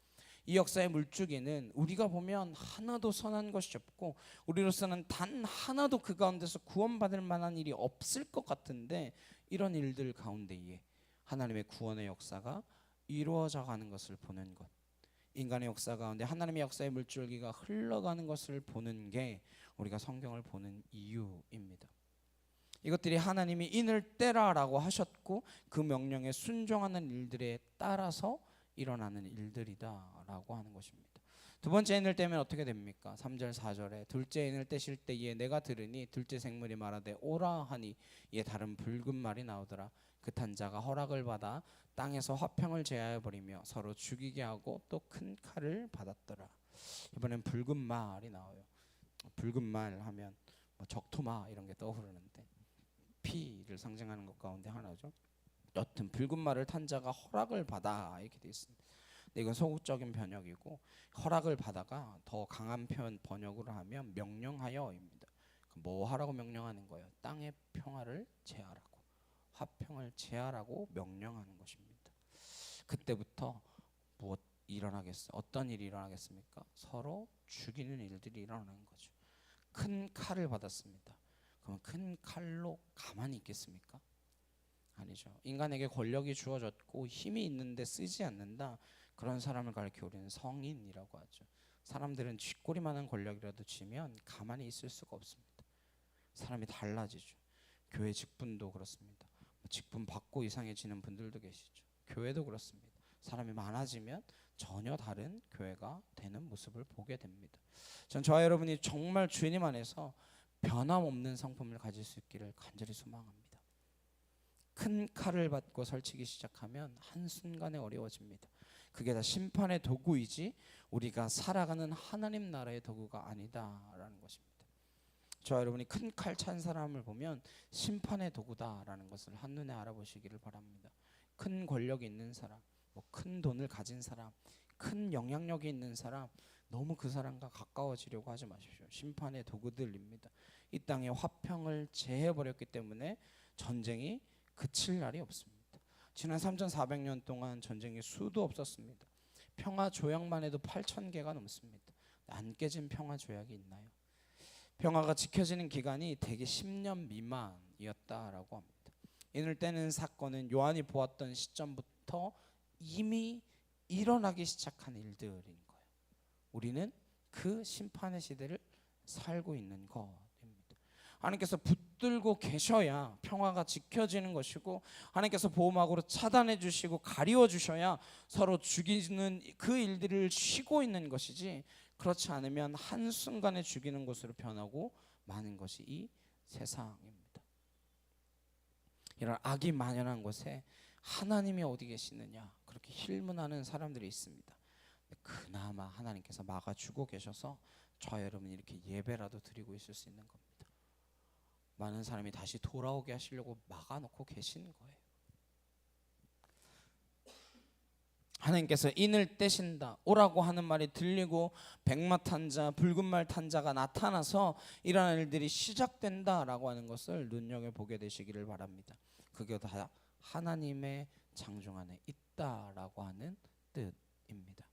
이 역사의 물줄기는 우리가 보면 하나도 선한 것이 없고 우리로서는 단 하나도 그 가운데서 구원받을 만한 일이 없을 것 같은데 이런 일들 가운데에 하나님의 구원의 역사가 이루어져 가는 것을 보는 것, 인간의 역사 가운데 하나님의 역사의 물줄기가 흘러가는 것을 보는 게 우리가 성경을 보는 이유입니다. 이것들이 하나님이 인을 떼라라고 하셨고 그 명령에 순종하는 일들에 따라서 일어나는 일들이다라고 하는 것입니다. 두 번째 인을 떼면 어떻게 됩니까? 3절 4절에 둘째 인을 떼실 때에 내가 들으니 둘째 생물이 말하되 오라 하니 이에 다른 붉은 말이 나오더라. 그 탄 자가 허락을 받아 땅에서 화평을 제하여 버리며 서로 죽이게 하고 또 큰 칼을 받았더라. 이번엔 붉은 말이 나와요. 붉은 말 하면 적토마 이런 게 떠오르는데 피를 상징하는 것 가운데 하나죠. 여튼 붉은 말을 탄 자가 허락을 받아 이렇게 돼 있습니다. 근데 이건 소극적인 번역이고 허락을 받아가 더 강한 표현 번역으로 하면 명령하여입니다. 뭐 하라고 명령하는 거예요? 땅의 평화를 제하라고, 화평을 제하라고 명령하는 것입니다. 그때부터 무엇 일어나겠어요? 어떤 일이 일어나겠습니까? 서로 죽이는 일들이 일어나는 거죠. 큰 칼을 받았습니다. 그럼 큰 칼로 가만히 있겠습니까? 아니죠. 인간에게 권력이 주어졌고 힘이 있는데 쓰지 않는다. 그런 사람을 가리켜 우리는 성인이라고 하죠. 사람들은 쥐꼬리만한 권력이라도 쥐면 가만히 있을 수가 없습니다. 사람이 달라지죠. 교회 직분도 그렇습니다. 직분 받고 이상해지는 분들도 계시죠. 교회도 그렇습니다. 사람이 많아지면 전혀 다른 교회가 되는 모습을 보게 됩니다. 전 저와 여러분이 정말 주님 안에서 변함없는 성품을 가질 수 있기를 간절히 소망합니다. 큰 칼을 받고 설치기 시작하면 한순간에 어려워집니다. 그게 다 심판의 도구이지 우리가 살아가는 하나님 나라의 도구가 아니다라는 것입니다. 저와 여러분이 큰 칼 찬 사람을 보면 심판의 도구다라는 것을 한눈에 알아보시기를 바랍니다. 큰 권력이 있는 사람, 큰 돈을 가진 사람, 큰 영향력이 있는 사람, 너무 그 사람과 가까워지려고 하지 마십시오. 심판의 도구들입니다. 이 땅에 화평을 제해버렸기 때문에 전쟁이 그칠 날이 없습니다. 지난 3400년 동안 전쟁이 수도 없었습니다. 평화 조약만 해도 8000개가 넘습니다. 안 깨진 평화 조약이 있나요? 평화가 지켜지는 기간이 대개 10년 미만이었다라고 합니다. 이를 때는 사건은 요한이 보았던 시점부터 이미 일어나기 시작한 일들인 거예요. 우리는 그 심판의 시대를 살고 있는 것입니다. 하나님께서 붙들고 계셔야 평화가 지켜지는 것이고 하나님께서 보호막으로 차단해 주시고 가리워 주셔야 서로 죽이는 그 일들을 쉬고 있는 것이지 그렇지 않으면 한순간에 죽이는 것으로 변하고 마는 것이 이 세상입니다. 이런 악이 만연한 곳에 하나님이 어디 계시느냐 그렇게 힐문하는 사람들이 있습니다. 그나마 하나님께서 막아주고 계셔서 저와 여러분이 이렇게 예배라도 드리고 있을 수 있는 겁니다. 많은 사람이 다시 돌아오게 하시려고 막아놓고 계시는 거예요. 하나님께서 인을 떼신다 오라고 하는 말이 들리고 백마 탄 자, 붉은 말 탄 자가 나타나서 이러한 일들이 시작된다라고 하는 것을 눈여겨보게 되시기를 바랍니다. 그게 다 하나님의 장중 안에 있다라고 하는 뜻입니다.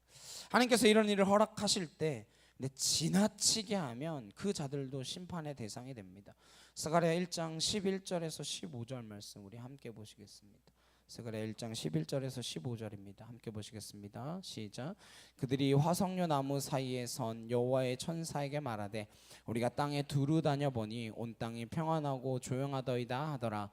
하나님께서 이런 일을 허락하실 때 근데 지나치게 하면 그 자들도 심판의 대상이 됩니다. 스가랴 1장 11절에서 15절 말씀 우리 함께 보시겠습니다. 스가랴 1장 11절에서 15절입니다. 함께 보시겠습니다. 시작. 그들이 화석류 나무 사이에 선 여호와의 천사에게 말하되 우리가 땅에 두루 다녀보니 온 땅이 평안하고 조용하더이다 하더라.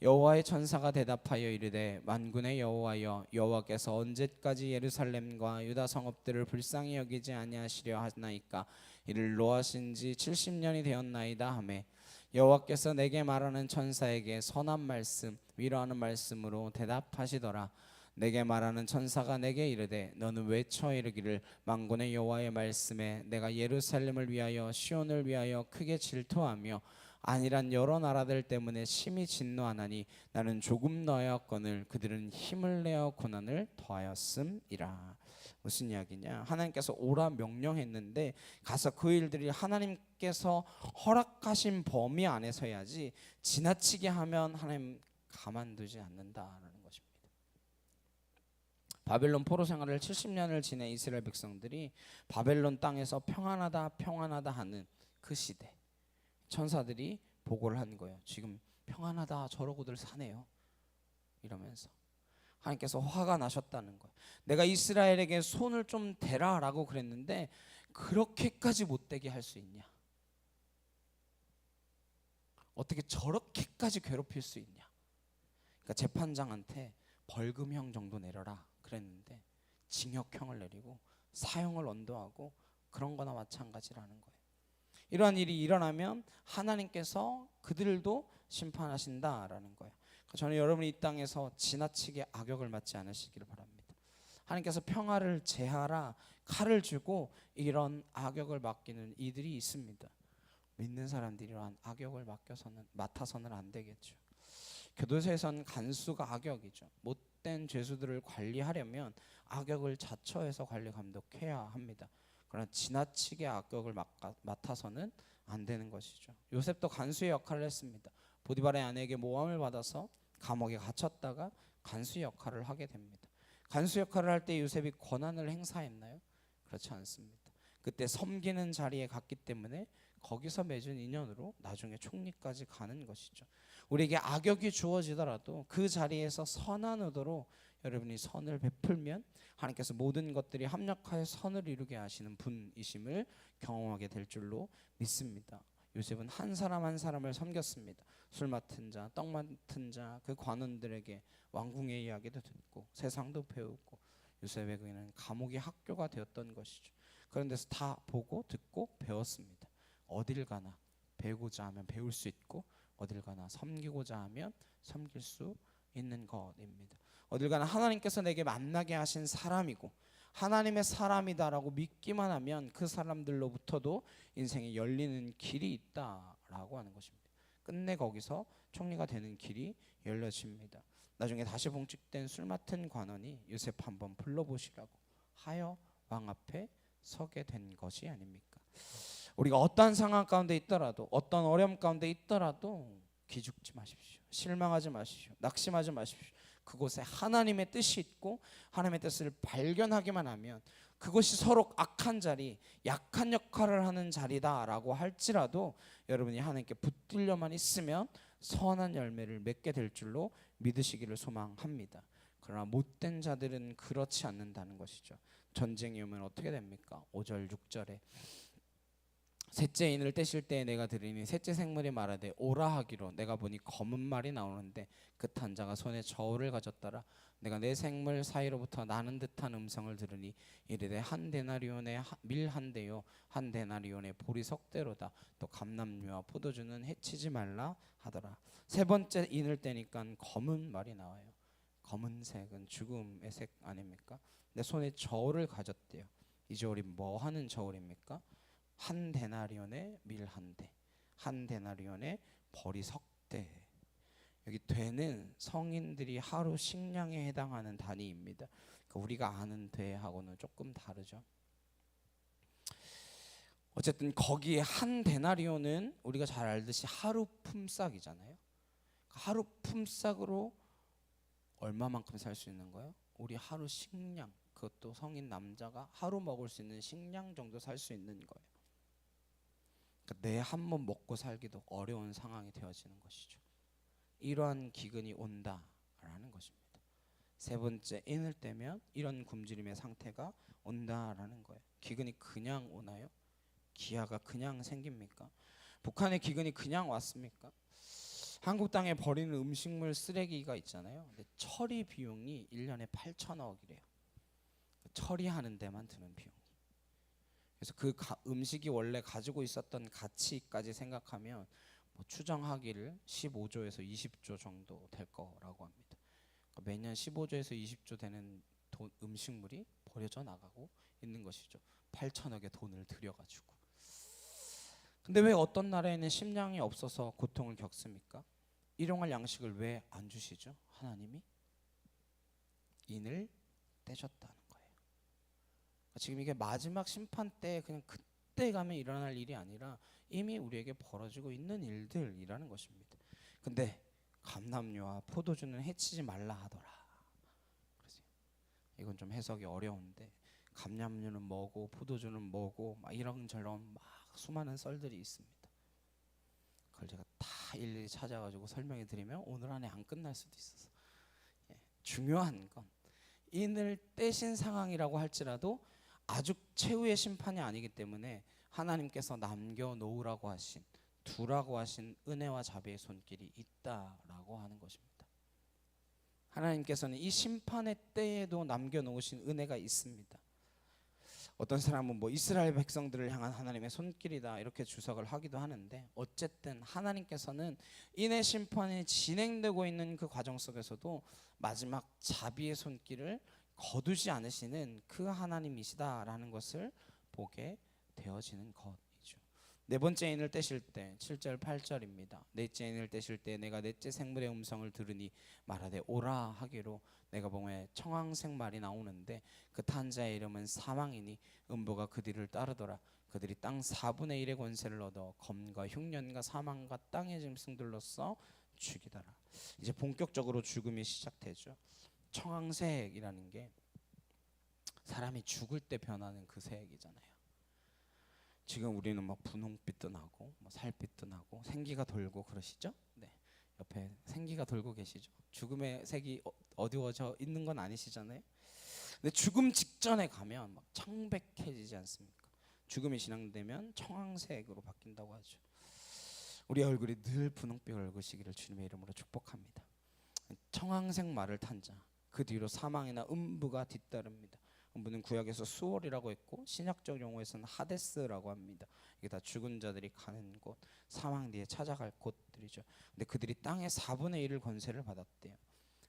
여호와의 천사가 대답하여 이르되 만군의 여호와여 여호와께서 언제까지 예루살렘과 유다 성읍들을 불쌍히 여기지 아니하시려 하나이까 이를 노하신 지 70년이 되었나이다 하매 여호와께서 내게 말하는 천사에게 선한 말씀 위로하는 말씀으로 대답하시더라. 내게 말하는 천사가 내게 이르되 너는 외쳐 이르기를 만군의 여호와의 말씀에 내가 예루살렘을 위하여 시온을 위하여 크게 질투하며 아니란 여러 나라들 때문에 심히 진노하나니 나는 조금 더하였거늘 그들은 힘을 내어 고난을 더하였음이라. 무슨 이야기냐? 하나님께서 오라 명령했는데 가서 그 일들이 하나님께서 허락하신 범위 안에서 해야지 지나치게 하면 하나님 가만두지 않는다라는 것입니다. 바벨론 포로 생활을 70년을 지낸 이스라엘 백성들이 바벨론 땅에서 평안하다 평안하다 하는 그 시대 천사들이 보고를 한 거예요. 지금 평안하다 저러고들 사네요 이러면서 하나님께서 화가 나셨다는 거예요. 내가 이스라엘에게 손을 좀 대라라고 그랬는데 그렇게까지 못되게 할 수 있냐? 어떻게 저렇게까지 괴롭힐 수 있냐? 그러니까 재판장한테 벌금형 정도 내려라 그랬는데 징역형을 내리고 사형을 언도하고 그런 거나 마찬가지라는 거예요. 이러한 일이 일어나면 하나님께서 그들도 심판하신다라는 거예요. 저는 여러분이 이 땅에서 지나치게 악역을 맡지 않으시기를 바랍니다. 하나님께서 평화를 제하라 칼을 주고 이런 악역을 맡기는 이들이 있습니다. 믿는 사람들이 이러한 악역을 맡아서는 안 되겠죠. 교도소에선 간수가 악역이죠. 못된 죄수들을 관리하려면 악역을 자처해서 관리 감독해야 합니다. 그러나 지나치게 악역을 맡아서는 안 되는 것이죠. 요셉도 간수의 역할을 했습니다. 보디발의 아내에게 모함을 받아서 감옥에 갇혔다가 간수의 역할을 하게 됩니다. 간수 역할을 할 때 요셉이 권한을 행사했나요? 그렇지 않습니다. 그때 섬기는 자리에 갔기 때문에 거기서 맺은 인연으로 나중에 총리까지 가는 것이죠. 우리에게 악역이 주어지더라도 그 자리에서 선한 의도로 여러분이 선을 베풀면 하나님께서 모든 것들이 합력하여 선을 이루게 하시는 분이심을 경험하게 될 줄로 믿습니다. 요셉은 한 사람 한 사람을 섬겼습니다. 술 맡은 자, 떡 맡은 자, 그 관원들에게 왕궁의 이야기도 듣고 세상도 배우고 요셉에게는 감옥이 학교가 되었던 것이죠. 그런 데서 다 보고 듣고 배웠습니다. 어딜 가나 배우고자 하면 배울 수 있고 어딜 가나 섬기고자 하면 섬길 수 있는 것입니다. 어딜 가나 하나님께서 내게 만나게 하신 사람이고 하나님의 사람이다라고 믿기만 하면 그 사람들로부터도 인생에 열리는 길이 있다라고 하는 것입니다. 끝내 거기서 총리가 되는 길이 열려집니다. 나중에 다시 봉직된 술 맡은 관원이 요셉 한번 불러보시라고 하여 왕 앞에 서게 된 것이 아닙니까? 우리가 어떠한 상황 가운데 있더라도 어떤 어려움 가운데 있더라도 기죽지 마십시오. 실망하지 마십시오. 낙심하지 마십시오. 그곳에 하나님의 뜻이 있고 하나님의 뜻을 발견하기만 하면 그것이 서로 악한 자리, 약한 역할을 하는 자리다라고 할지라도 여러분이 하나님께 붙들려만 있으면 선한 열매를 맺게 될 줄로 믿으시기를 소망합니다. 그러나 못된 자들은 그렇지 않는다는 것이죠. 전쟁이 오면 어떻게 됩니까? 5절 6절에 셋째 인을 떼실 때에 내가 들으니 셋째 생물이 말하되 오라 하기로 내가 보니 검은 말이 나오는데 그 탄 자가 손에 저울을 가졌더라. 내가 내 생물 사이로부터 나는 듯한 음성을 들으니 이르되 한 데나리온의 밀 한 대요 한 데나리온의 보리 석 대로다. 또 감람류와 포도주는 해치지 말라 하더라. 세 번째 인을 떼니까 검은 말이 나와요. 검은색은 죽음의 색 아닙니까? 내 손에 저울을 가졌대요. 이 저울이 뭐 하는 저울입니까? 한 데나리온의 밀 한 대, 한 데나리온의 벌이 석 대. 여기 되는 성인들이 하루 식량에 해당하는 단위입니다. 그러니까 우리가 아는 되하고는 조금 다르죠. 어쨌든 거기에 한 데나리온은 우리가 잘 알듯이 하루 품삯이잖아요. 하루 품삯으로 얼마만큼 살 수 있는 거예요? 우리 하루 식량, 그것도 성인 남자가 하루 먹을 수 있는 식량 정도 살 수 있는 거예요. 그러니까 내 한 번 먹고 살기도 어려운 상황이 되어지는 것이죠. 이러한 기근이 온다라는 것입니다. 세 번째 인을 떼면 이런 굶주림의 상태가 온다라는 거예요. 기근이 그냥 오나요? 기아가 그냥 생깁니까? 북한의 기근이 그냥 왔습니까? 한국 땅에 버리는 음식물 쓰레기가 있잖아요. 근데 처리 비용이 1년에 8천억이래요. 처리하는 데만 드는 비용. 그래서 그 음식이 원래 가지고 있었던 가치까지 생각하면 뭐 추정하기를 15조에서 20조 정도 될 거라고 합니다. 그러니까 매년 15조에서 20조 되는 음식물이 버려져 나가고 있는 것이죠. 8천억의 돈을 들여가지고. 근데 왜 어떤 나라에는 식량이 없어서 고통을 겪습니까? 일용할 양식을 왜 안 주시죠? 하나님이 인을 떼셨다는 거예요. 지금 이게 마지막 심판 때 그냥 그때 가면 일어날 일이 아니라 이미 우리에게 벌어지고 있는 일들이라는 것입니다. 근데 감람류와 포도주는 해치지 말라 하더라. 그러세요. 이건 좀 해석이 어려운데 감람류는 뭐고 포도주는 뭐고 막 이런저런 막 수많은 썰들이 있습니다. 그걸 제가 다 일일이 찾아가지고 설명해 드리면 오늘 안에 안 끝날 수도 있어서 중요한 건 인을 떼신 상황이라고 할지라도 아주 최후의 심판이 아니기 때문에 하나님께서 남겨놓으라고 하신 두라고 하신 은혜와 자비의 손길이 있다라고 하는 것입니다. 하나님께서는 이 심판의 때에도 남겨놓으신 은혜가 있습니다. 어떤 사람은 뭐 이스라엘 백성들을 향한 하나님의 손길이다 이렇게 주석을 하기도 하는데 어쨌든 하나님께서는 인의 심판이 진행되고 있는 그 과정 속에서도 마지막 자비의 손길을 거두지 않으시는 그 하나님이시다라는 것을 보게 되어지는 것이죠. 네 번째 인을 떼실 때 7절 8절입니다. 넷째 인을 떼실 때 내가 넷째 생물의 음성을 들으니 말하되 오라 하기로 내가 보면 청황색 말이 나오는데 그 탄 자의 이름은 사망이니 음부가 그 뒤를 따르더라. 그들이 땅 4분의 1의 권세를 얻어 검과 흉년과 사망과 땅의 짐승들로서 죽이더라. 이제 본격적으로 죽음이 시작되죠. 청황색이라는 게 사람이 죽을 때 변하는 그 색이잖아요. 지금 우리는 막 분홍빛도 나고 뭐 살빛도 나고 생기가 돌고 그러시죠? 네. 옆에 생기가 돌고 계시죠? 죽음의 색이 어두워져 있는 건 아니시잖아요. 근데 죽음 직전에 가면 막 청백해지지 않습니까? 죽음이 진행되면 청황색으로 바뀐다고 하죠. 우리 얼굴이 늘 분홍빛 얼굴이시기를 주님의 이름으로 축복합니다. 청황색 말을 탄 자, 그 뒤로 사망이나 음부가 뒤따릅니다. 음부는 구약에서 수월이라고 했고 신약적 용어에서는 하데스라고 합니다. 이게 다 죽은 자들이 가는 곳, 사망 뒤에 찾아갈 곳들이죠. 근데 그들이 땅의 4분의 1을 권세를 받았대요.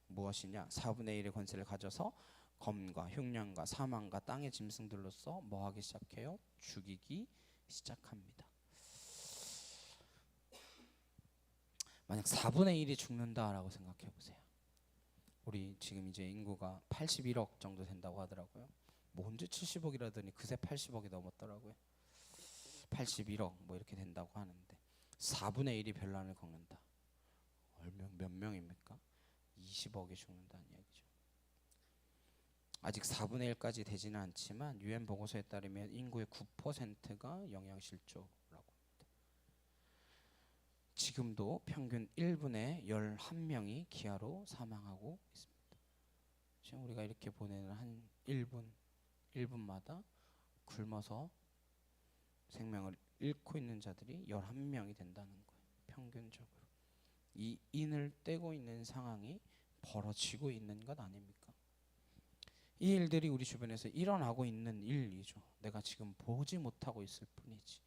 무엇이냐? 4분의 1의 권세를 가져서 검과 흉년과 사망과 땅의 짐승들로서 뭐 하기 시작해요? 죽이기 시작합니다. 만약 4분의 1이 죽는다라고 생각해 보세요. 우리 지금 이제 인구가 81억 정도 된다고 하더라고요. 뭐 언제 70억이라더니 그새 80억이 넘었더라고요. 81억 뭐 이렇게 된다고 하는데 4분의 1이 별난을 겪는다. 몇 명입니까? 20억이 죽는다는 얘기죠. 아직 4분의 1까지 되지는 않지만 UN 보고서에 따르면 인구의 9%가 영양실조라고 합니다. 지금도 평균 1분에 11명이 기아로 사망하고 있습니다. 지금 우리가 이렇게 보내는 한 1분마다 굶어서 생명을 잃고 있는 자들이 11명이 된다는 거예요. 평균적으로. 이 인을 떼고 있는 상황이 벌어지고 있는 것 아닙니까? 이 일들이 우리 주변에서 일어나고 있는 일이죠. 내가 지금 보지 못하고 있을 뿐이지.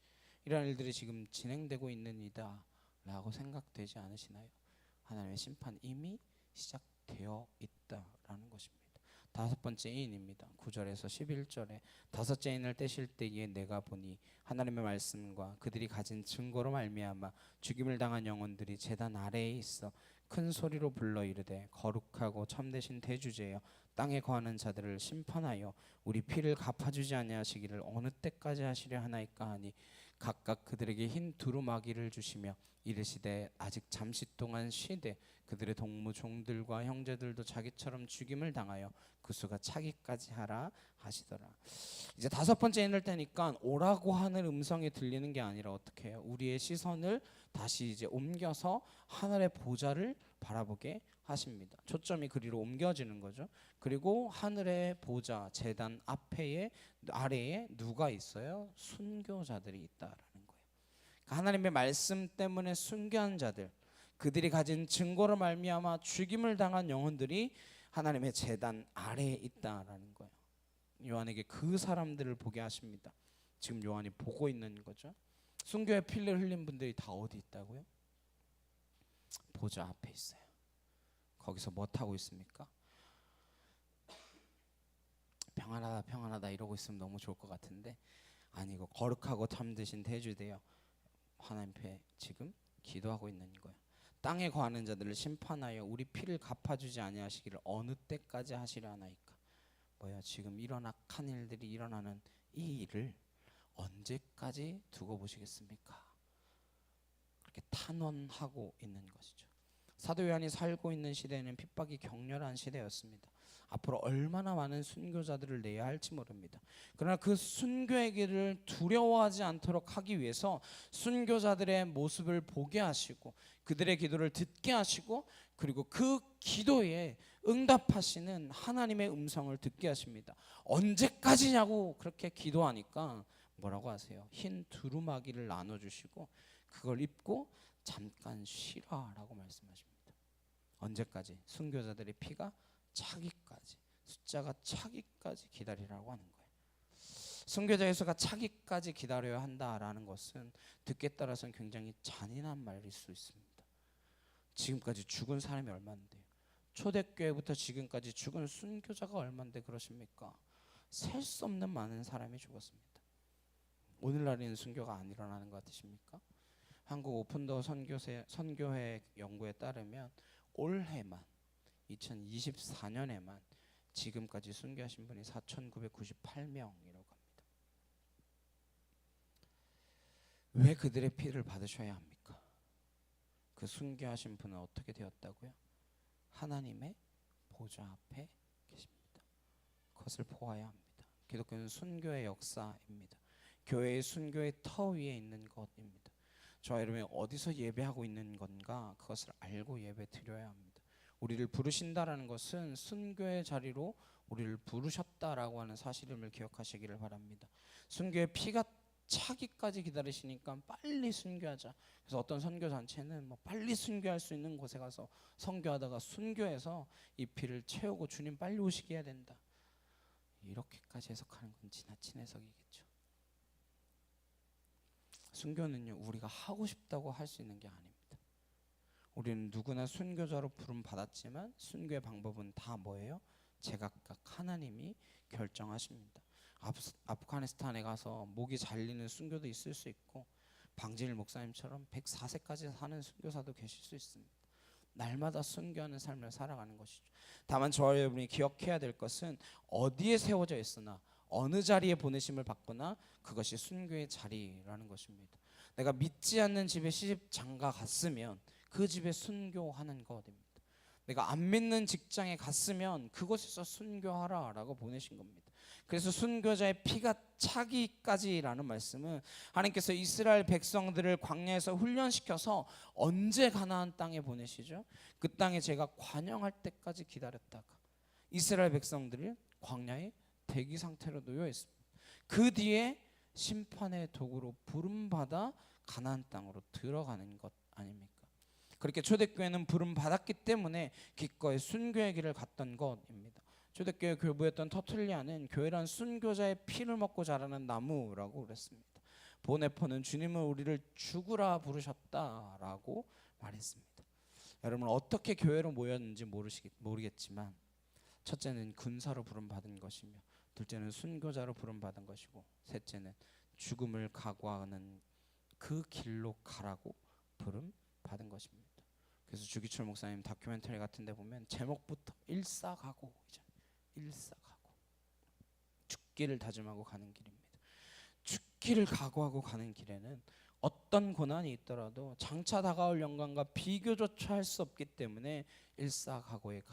이런 일들이 지금 진행되고 있는 이다 라고 생각되지 않으시나요? 하나님의 심판 이미 시작되어 있다라는 것입니다. 다섯 번째 인입니다. 9절에서 11절에 다섯째 인을 떼실 때에 내가 보니 하나님의 말씀과 그들이 가진 증거로 말미암아 죽임을 당한 영혼들이 제단 아래에 있어 큰 소리로 불러 이르되 거룩하고 참되신 대주제여 땅에 거하는 자들을 심판하여 우리 피를 갚아주지 아니하시기를 어느 때까지 하시려 하나이까 하니 각각 그들에게 흰 두루마기를 주시며 이르시되 아직 잠시 동안 쉬되 그들의 동무 종들과 형제들도 자기처럼 죽임을 당하여 그 수가 차기까지 하라 하시더라. 이제 다섯 번째 인을 때니까 오라고 하는 음성이 들리는 게 아니라 어떻게 해요? 우리의 시선을 다시 이제 옮겨서 하늘의 보좌를 바라보게 하십니다. 초점이 그리로 옮겨지는 거죠. 그리고 하늘의 보좌 제단 앞에 아래에 누가 있어요? 순교자들이 있다라는 거예요. 그러니까 하나님의 말씀 때문에 순교한 자들, 그들이 가진 증거로 말미암아 죽임을 당한 영혼들이 하나님의 제단 아래에 있다라는 거예요. 요한에게 그 사람들을 보게 하십니다. 지금 요한이 보고 있는 거죠. 순교의 피를 흘린 분들이 다 어디 있다고요? 보좌 앞에 있어요. 거기서 뭐 하고 있습니까? 평안하다 평안하다 이러고 있으면 너무 좋을 것 같은데 아니고 거룩하고 참되신 대주되어 하나님 앞에 지금 기도하고 있는 거예요. 땅에 거하는 자들을 심판하여 우리 피를 갚아주지 아니하시기를 어느 때까지 하시려 하나이까. 뭐야, 지금 일어난 일들이 일어나는 이 일을 언제까지 두고 보시겠습니까? 그렇게 탄원하고 있는 것이죠. 사도 요한이 살고 있는 시대는 핍박이 격렬한 시대였습니다. 앞으로 얼마나 많은 순교자들을 내야 할지 모릅니다. 그러나 그 순교의 길을 두려워하지 않도록 하기 위해서 순교자들의 모습을 보게 하시고 그들의 기도를 듣게 하시고 그리고 그 기도에 응답하시는 하나님의 음성을 듣게 하십니다. 언제까지냐고 그렇게 기도하니까 뭐라고 하세요? 흰 두루마기를 나눠주시고 그걸 입고 잠깐 쉬라라고 말씀하십니다. 언제까지? 순교자들의 피가 차기까지, 숫자가 차기까지 기다리라고 하는 거예요. 순교자의 수가 차기까지 기다려야 한다라는 것은 듣기에 따라서는 굉장히 잔인한 말일 수 있습니다. 지금까지 죽은 사람이 얼마인데요? 초대교회부터 지금까지 죽은 순교자가 얼마인데 그러십니까? 셀 수 없는 많은 사람이 죽었습니다. 오늘날에는 순교가 안 일어나는 것 같으십니까? 한국 오픈도어 선교회 연구에 따르면 올해만 2024년에만 지금까지 순교하신 분이 4,998명이라고 합니다. 왜 그들의 피를 받으셔야 합니까? 그 순교하신 분은 어떻게 되었다고요? 하나님의 보좌 앞에 계십니다. 그것을 보아야 합니다. 기독교는 순교의 역사입니다. 교회의 순교의 터 위에 있는 것입니다. 저와 여러분이 어디서 예배하고 있는 건가 그것을 알고 예배 드려야 합니다. 우리를 부르신다라는 것은 순교의 자리로 우리를 부르셨다라고 하는 사실임을 기억하시기를 바랍니다. 순교의 피가 차기까지 기다리시니까 빨리 순교하자. 그래서 어떤 선교단체는 뭐 빨리 순교할 수 있는 곳에 가서 선교하다가 순교해서 이 피를 채우고 주님 빨리 오시게 해야 된다. 이렇게까지 해석하는 건 지나친 해석이겠죠. 순교는요 우리가 하고 싶다고 할 수 있는 게 아닙니다. 우리는 누구나 순교자로 부름 받았지만 순교의 방법은 다 뭐예요? 제각각 하나님이 결정하십니다. 아프가니스탄에 가서 목이 잘리는 순교도 있을 수 있고 방진일 목사님처럼 104세까지 사는 순교사도 계실 수 있습니다. 날마다 순교하는 삶을 살아가는 것이죠. 다만 저와 여러분이 기억해야 될 것은 어디에 세워져 있으나 어느 자리에 보내심을 받거나 그것이 순교의 자리라는 것입니다. 내가 믿지 않는 집에 시집 장가 갔으면 그 집에 순교하는 것입니다. 내가 안 믿는 직장에 갔으면 그곳에서 순교하라라고 보내신 겁니다. 그래서 순교자의 피가 차기까지라는 말씀은 하나님께서 이스라엘 백성들을 광야에서 훈련시켜서 언제 가나안 땅에 보내시죠? 그 땅에 제가 관영할 때까지 기다렸다가 이스라엘 백성들이 광야에 대기 상태로 놓여 있습니다. 그 뒤에 심판의 도구로 부름받아 가나안 땅으로 들어가는 것 아닙니까? 그렇게 초대교회는 부름받았기 때문에 기꺼이 순교의 길을 갔던 것입니다. 초대교회 교부였던 터툴리아는 교회란 순교자의 피를 먹고 자라는 나무라고 그랬습니다. 보네포는 주님은 우리를 죽으라 부르셨다라고 말했습니다. 여러분 어떻게 교회로 모였는지 모르겠지만 첫째는 군사로 부름받은 것이며 둘째는 순교자로 부름받은 것이고 셋째는 죽음을 각오하는 그 길로 가라고 부름받은 것입니다. 그래서 주기철 목사님 다큐멘터리 같은 데 보면 제목부터 일사각오 죽기를 다짐하고 가는 길입니다. 죽기를 각오하고 가는 길에는 어떤 고난이 있더라도 장차 다가올 영광과 비교조차 할 수 없기 때문에 일사각오의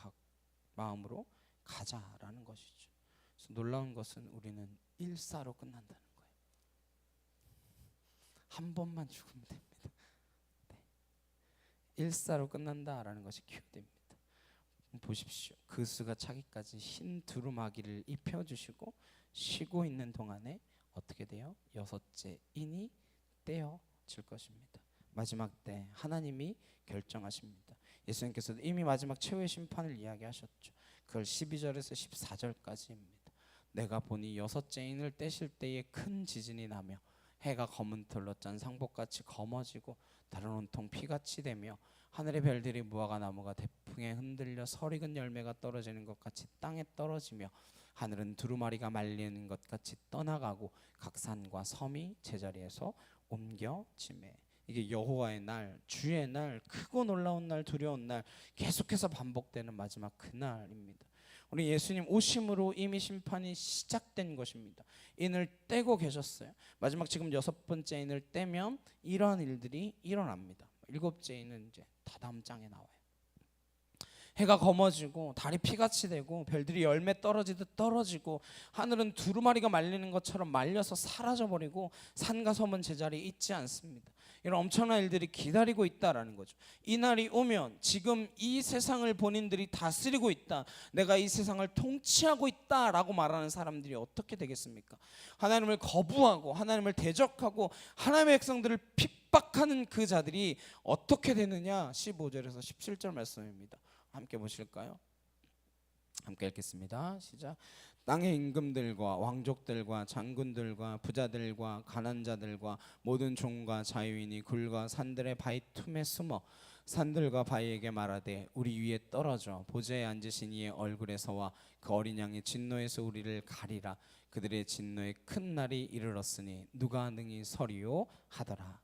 마음으로 가자라는 것이죠. 그래서 놀라운 것은 우리는 일사로 끝난다는 거예요. 한 번만 죽으면 됩니다. 네. 일사로 끝난다라는 것이 키워드입니다. 보십시오. 그 수가 차기까지 흰 두루마기를 입혀주시고 쉬고 있는 동안에 어떻게 돼요? 여섯째 인이 떼어질 것입니다. 마지막 때 하나님이 결정하십니다. 예수님께서도 이미 마지막 최후의 심판을 이야기하셨죠. 그걸 12절에서 14절까지입니다. 내가 보니 여섯째 인을 떼실 때에 큰 지진이 나며 해가 검은 털로 짠 상복같이 검어지고 다른 온통 피같이 되며 하늘의 별들이 무화과 나무가 대풍에 흔들려 설익은 열매가 떨어지는 것 같이 땅에 떨어지며 하늘은 두루마리가 말리는 것 같이 떠나가고 각 산과 섬이 제자리에서 옮겨지매. 이게 여호와의 날, 주의 날, 크고 놀라운 날, 두려운 날 계속해서 반복되는 마지막 그날입니다. 우리 예수님 오심으로 이미 심판이 시작된 것입니다. 인을 떼고 계셨어요. 마지막 지금 여섯 번째 인을 떼면 이러한 일들이 일어납니다. 일곱째 인은 이제 다다음 장에 나와요. 해가 검어지고 달이 피같이 되고 별들이 열매 떨어지듯 떨어지고 하늘은 두루마리가 말리는 것처럼 말려서 사라져버리고 산과 섬은 제자리에 있지 않습니다. 이런 엄청난 일들이 기다리고 있다라는 거죠. 이 날이 오면 지금 이 세상을 본인들이 다스리고 있다, 내가 이 세상을 통치하고 있다라고 말하는 사람들이 어떻게 되겠습니까? 하나님을 거부하고 하나님을 대적하고 하나님의 백성들을 핍박하는 그 자들이 어떻게 되느냐, 15절에서 17절 말씀입니다. 함께 보실까요? 함께 읽겠습니다. 시작. 땅의 임금들과 왕족들과 장군들과 부자들과 가난자들과 모든 종과 자유인이 굴과 산들의 바위 틈에 숨어 산들과 바위에게 말하되 우리 위에 떨어져 보좌에 앉으신 이의 얼굴에서와 그 어린 양의 진노에서 우리를 가리라. 그들의 진노에 큰 날이 이르렀으니 누가 능히 서리요 하더라.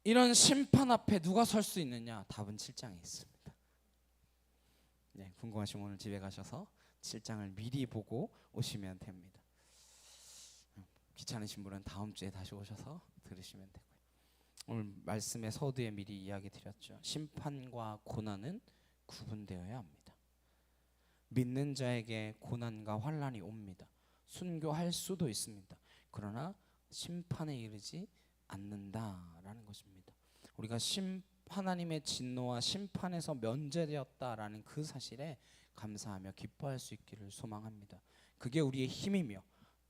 이런 심판 앞에 누가 설 수 있느냐? 답은 7장에 있습니다. 네, 궁금하시면 오늘 집에 가셔서 7장을 미리 보고 오시면 됩니다. 귀찮으신 분은 다음 주에 다시 오셔서 들으시면 되고요. 오늘 말씀의 서두에 미리 이야기 드렸죠. 심판과 고난은 구분되어야 합니다. 믿는 자에게 고난과 환난이 옵니다. 순교할 수도 있습니다. 그러나 심판에 이르지 않는다라는 것입니다. 우리가 하나님의 진노와 심판에서 면제되었다라는 그 사실에 감사하며 기뻐할 수 있기를 소망합니다. 그게 우리의 힘이며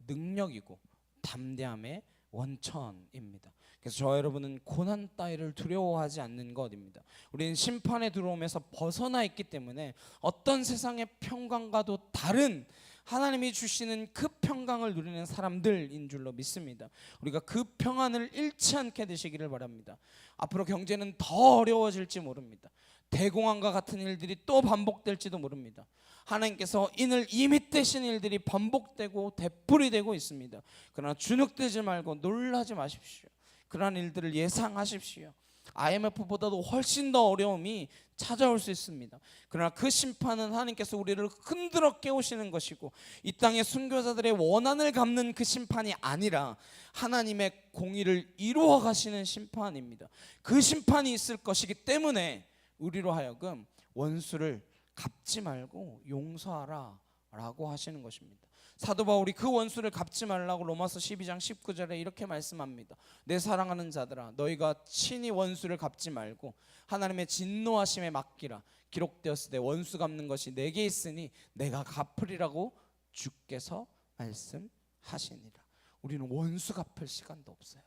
능력이고 담대함의 원천입니다. 그래서 저 여러분은 고난 따위를 두려워하지 않는 것입니다. 우리는 심판에 들어오면서 벗어나 있기 때문에 어떤 세상의 평강과도 다른 하나님이 주시는 그 평강을 누리는 사람들인 줄로 믿습니다. 우리가 그 평안을 잃지 않게 되시기를 바랍니다. 앞으로 경제는 더 어려워질지 모릅니다. 대공황과 같은 일들이 또 반복될지도 모릅니다. 하나님께서 인을 이미 떼신 일들이 반복되고 되풀이되고 있습니다. 그러나 주눅들지 말고 놀라지 마십시오. 그러한 일들을 예상하십시오. IMF보다도 훨씬 더 어려움이 찾아올 수 있습니다. 그러나 그 심판은 하나님께서 우리를 흔들어 깨우시는 것이고 이 땅의 순교자들의 원한을 갚는 그 심판이 아니라 하나님의 공의를 이루어 가시는 심판입니다. 그 심판이 있을 것이기 때문에 우리로 하여금 원수를 갚지 말고 용서하라 라고 하시는 것입니다. 사도 바울이 그 원수를 갚지 말라고 로마서 12장 19절에 이렇게 말씀합니다. 내 사랑하는 자들아 너희가 친히 원수를 갚지 말고 하나님의 진노하심에 맡기라. 기록되었을 때 원수 갚는 것이 내게 있으니 내가 갚으리라고 주께서 말씀하시니라. 우리는 원수 갚을 시간도 없어요.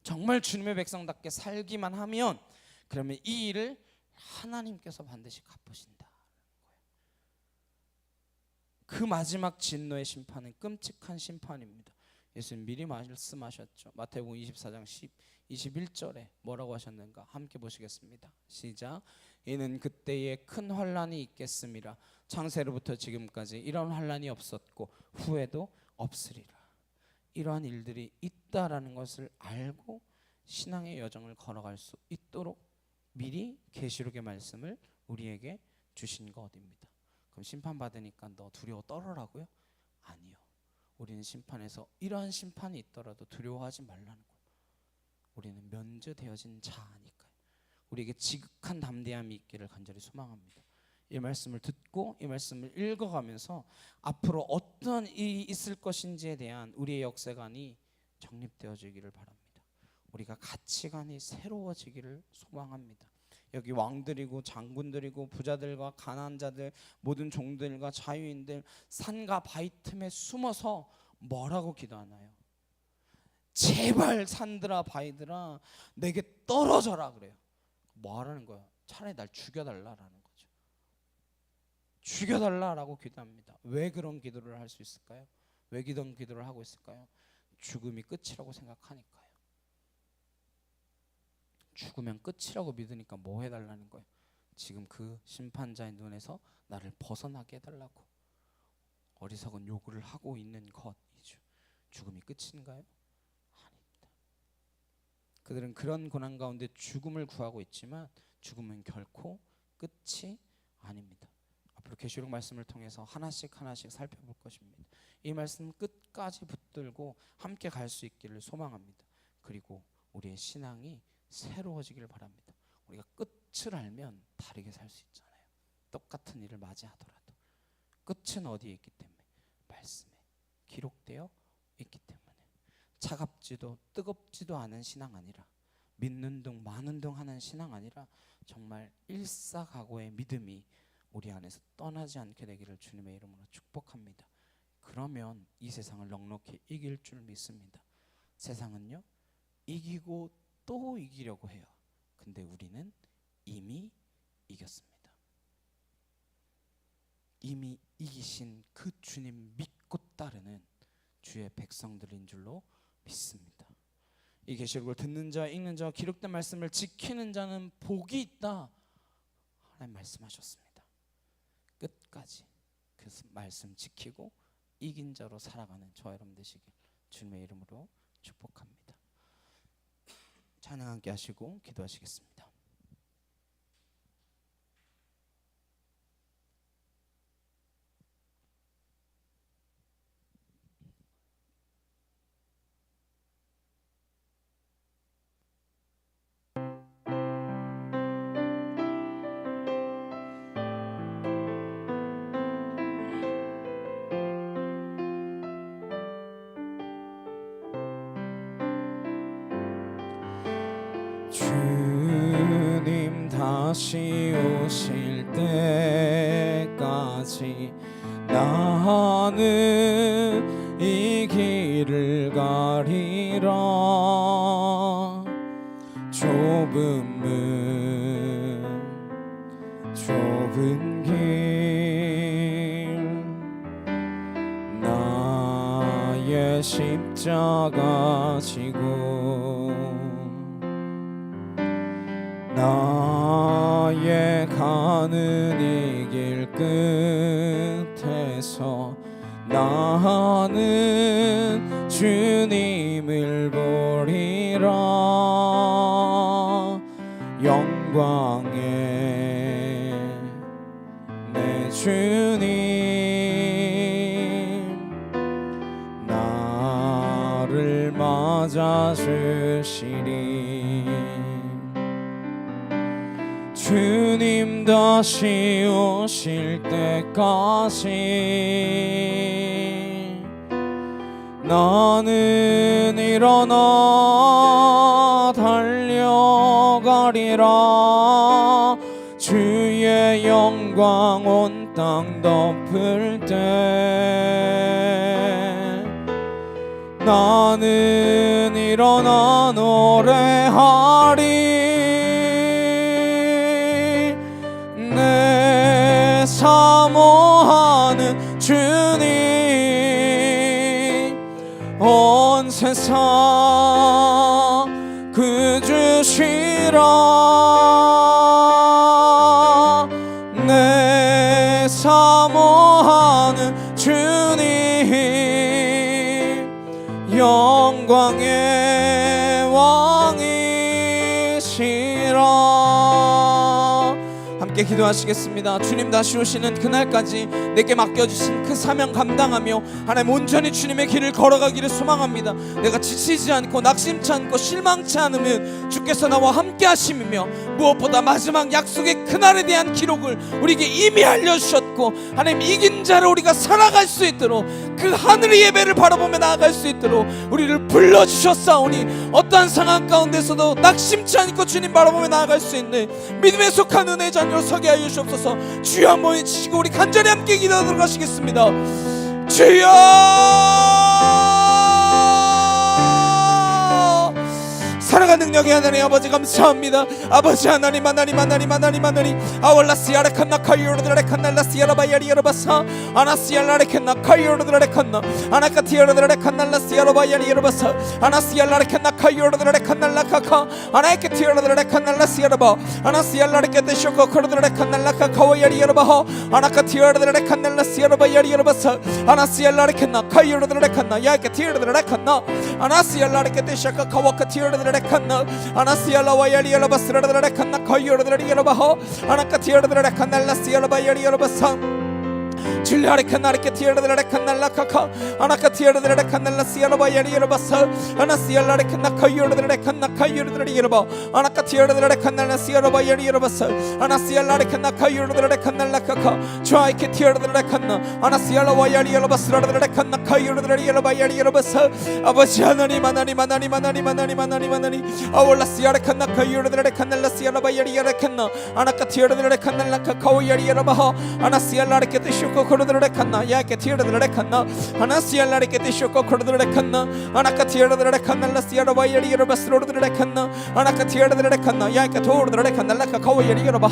정말 주님의 백성답게 살기만 하면 그러면 이 일을 하나님께서 반드시 갚으신다. 그 마지막 진노의 심판은 끔찍한 심판입니다. 예수님 미리 말씀하셨죠. 마태복음 24장 21절에 뭐라고 하셨는가? 함께 보시겠습니다. 시작. 이는 그때에 큰 환난이 있겠음이라. 창세로부터 지금까지 이런 환난이 없었고 후에도 없으리라. 이러한 일들이 있다라는 것을 알고 신앙의 여정을 걸어갈 수 있도록 미리 계시록의 말씀을 우리에게 주신 것입니다. 그럼 심판받으니까 너 두려워 떨어라고요? 아니요. 우리는 심판에서 이러한 심판이 있더라도 두려워하지 말라는 거예요. 우리는 면제되어진 자니까요. 우리에게 지극한 담대함이 있기를 간절히 소망합니다. 이 말씀을 듣고 이 말씀을 읽어가면서 앞으로 어떤 일이 있을 것인지에 대한 우리의 역세관이 정립되어지기를 바랍니다. 우리가 가치관이 새로워지기를 소망합니다. 여기 왕들이고 장군들이고 부자들과 가난한 자들 모든 종들과 자유인들 산과 바위 틈에 숨어서 뭐라고 기도하나요? 제발 산들아 바위들아 내게 떨어져라 그래요. 뭐 하라는 거야? 차라리 날 죽여달라라는 거죠. 죽여달라라고 기도합니다. 왜 그런 기도를 할 수 있을까요? 왜 그런 기도를 하고 있을까요? 죽음이 끝이라고 생각하니까요. 죽으면 끝이라고 믿으니까 뭐 해달라는 거예요? 지금 그 심판자의 눈에서 나를 벗어나게 해달라고 어리석은 요구를 하고 있는 것이죠. 죽음이 끝인가요? 아닙니다. 그들은 그런 고난 가운데 죽음을 구하고 있지만 죽음은 결코 끝이 아닙니다. 앞으로 계시록 말씀을 통해서 하나씩 하나씩 살펴볼 것입니다. 이 말씀 끝까지 붙들고 함께 갈 수 있기를 소망합니다. 그리고 우리의 신앙이 새로워지기를 바랍니다. 우리가 끝을 알면 다르게 살 수 있잖아요. 똑같은 일을 맞이하더라도 끝은 어디에 있기 때문에 말씀에 기록되어 있기 때문에 차갑지도 뜨겁지도 않은 신앙 아니라 믿는 둥 마는 둥 하는 신앙 아니라 정말 일사각오의 믿음이 우리 안에서 떠나지 않게 되기를 주님의 이름으로 축복합니다. 그러면 이 세상을 넉넉히 이길 줄 믿습니다. 세상은요 이기고 또 이기려고 해요. 근데 우리는 이미 이겼습니다. 이미 이기신 그 주님 믿고 따르는 주의 백성들인 줄로 믿습니다. 이 계시록을 듣는 자, 읽는 자, 기록된 말씀을 지키는 자는 복이 있다. 하나님 말씀하셨습니다. 끝까지 그 말씀 지키고 이긴 자로 살아가는 저와 여러분 되시길 주님의 이름으로 축복합니다. 찬양 함께 하시고 기도하시겠습니다. 주님 다시 오실 때까지 나는 이 길을 가리라. 좁은 길 나의 십자가 지고 나의 가는 이 길 끝에서 나는 주님을 보리라. 영광의 내 주님 나를 맞아 주시리. 주님 다시 오실 때까지 나는 일어나 달려가리라. 주의 영광 온 땅 덮을 때 나는 일어나 노래하리. 내 사모하는 주님 온 세상 그 주시라. 내 사모하는 주님 영광의 왕이시라. 함께 기도하시겠습니다. 주님 다시 오시는 그날까지 내게 맡겨주신 그 사명 감당하며 하나님 온전히 주님의 길을 걸어가기를 소망합니다. 내가 지치지 않고 낙심치 않고 실망치 않으면 주께서 나와 함께 하심이며 무엇보다 마지막 약속의 그날에 대한 기록을 우리에게 이미 알려주셨고 하나님 이긴 자로 우리가 살아갈 수 있도록 그 하늘의 예배를 바라보며 나아갈 수 있도록 우리를 불러주셨사오니 어떠한 상황 가운데서도 낙심치 않고 주님 바라보며 나아갈 수 있는 믿음에 속한 은혜의 자녀로 서게 하여 주옵소서. 주여 한번 외치시고 우리 간절히 함께 기도하도록 하시겠습니다. 주여 사랑과 능력의 하나님 아버지 감사합니다. 아버지 하나님 아월라시아레 칸나 카이오르드레 칸날라시아라 바야리여러바사 아나시알라레 칸나 카이오르드레 칸나 아나카티오르드레 칸날라시아라 바야리여러바사 아나시알라레 칸나 카이오르드레 칸날라카카 아나이케티오르드레 칸날라시아라바 아나시알라레 케테쇼코 코르드레 칸날라카카와야리여러바하 아나카티오르드레 칸날라시아라 바야리여러바사 아나시알라레 칸나 카이오르드레 칸나 야이케티오르드레 칸나 아나시알라레 케테쇼카 카와카티오르드레 칸나 아나시알라 와야리여러 바스라르르 칸나 카이오르르 여러바호 아나카티오르르 칸날라시알라 바야리여러 바사 줄리아레 칸나레케 티르르르 칸날라카카 아나카티르르 칸날라시알라 바야리여러 바사 아나시알라레 칸나 카이오르르 칸나 카이오르르 여러바 아나카티르르 칸날라시알라 바야리여러 바사 아나시알라레 칸나 카이오르르 칸날라카카 좌이케 티르르 칸나 아나시알라 와야리여러 바스라르르 칸나 카이오르르 여러 바야리여러 바사 아버지 하나님 아월라시아레 칸나 카이오르르 칸날라시알라 바야리여러 칸나 아나카티르르 칸날라카카 와야리여러 바하 아나시알라레 케테쇼 shoko kodre kanna ya ke tiere de kanna anasia la ke shoko kodre kanna anaka tiere de kanna la siara ba yeri ro basro de kanna anaka tiere de kanna ya ke thor de kanna la ka khaw yeri ro ba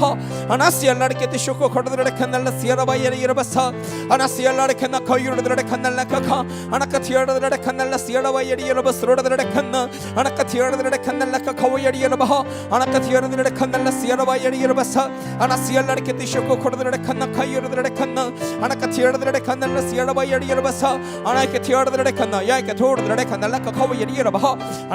anasia la ke shoko kodre kanna la siara ba yeri ro basa anasia la ke na khaw de kanna la ka kha anaka tiere de kanna la siara ba yeri ro basro de kanna anaka tiere de kanna la ka khaw yeri ro ba anaka tiere de kanna la siara ba yeri ro basa anasia la ke shoko kodre kanna khaw de kanna anaka tiere de kanna la siara ba yeri ro basa anaka tiere de kanna ya ke thor de kanna la ka khaw yeri ro ba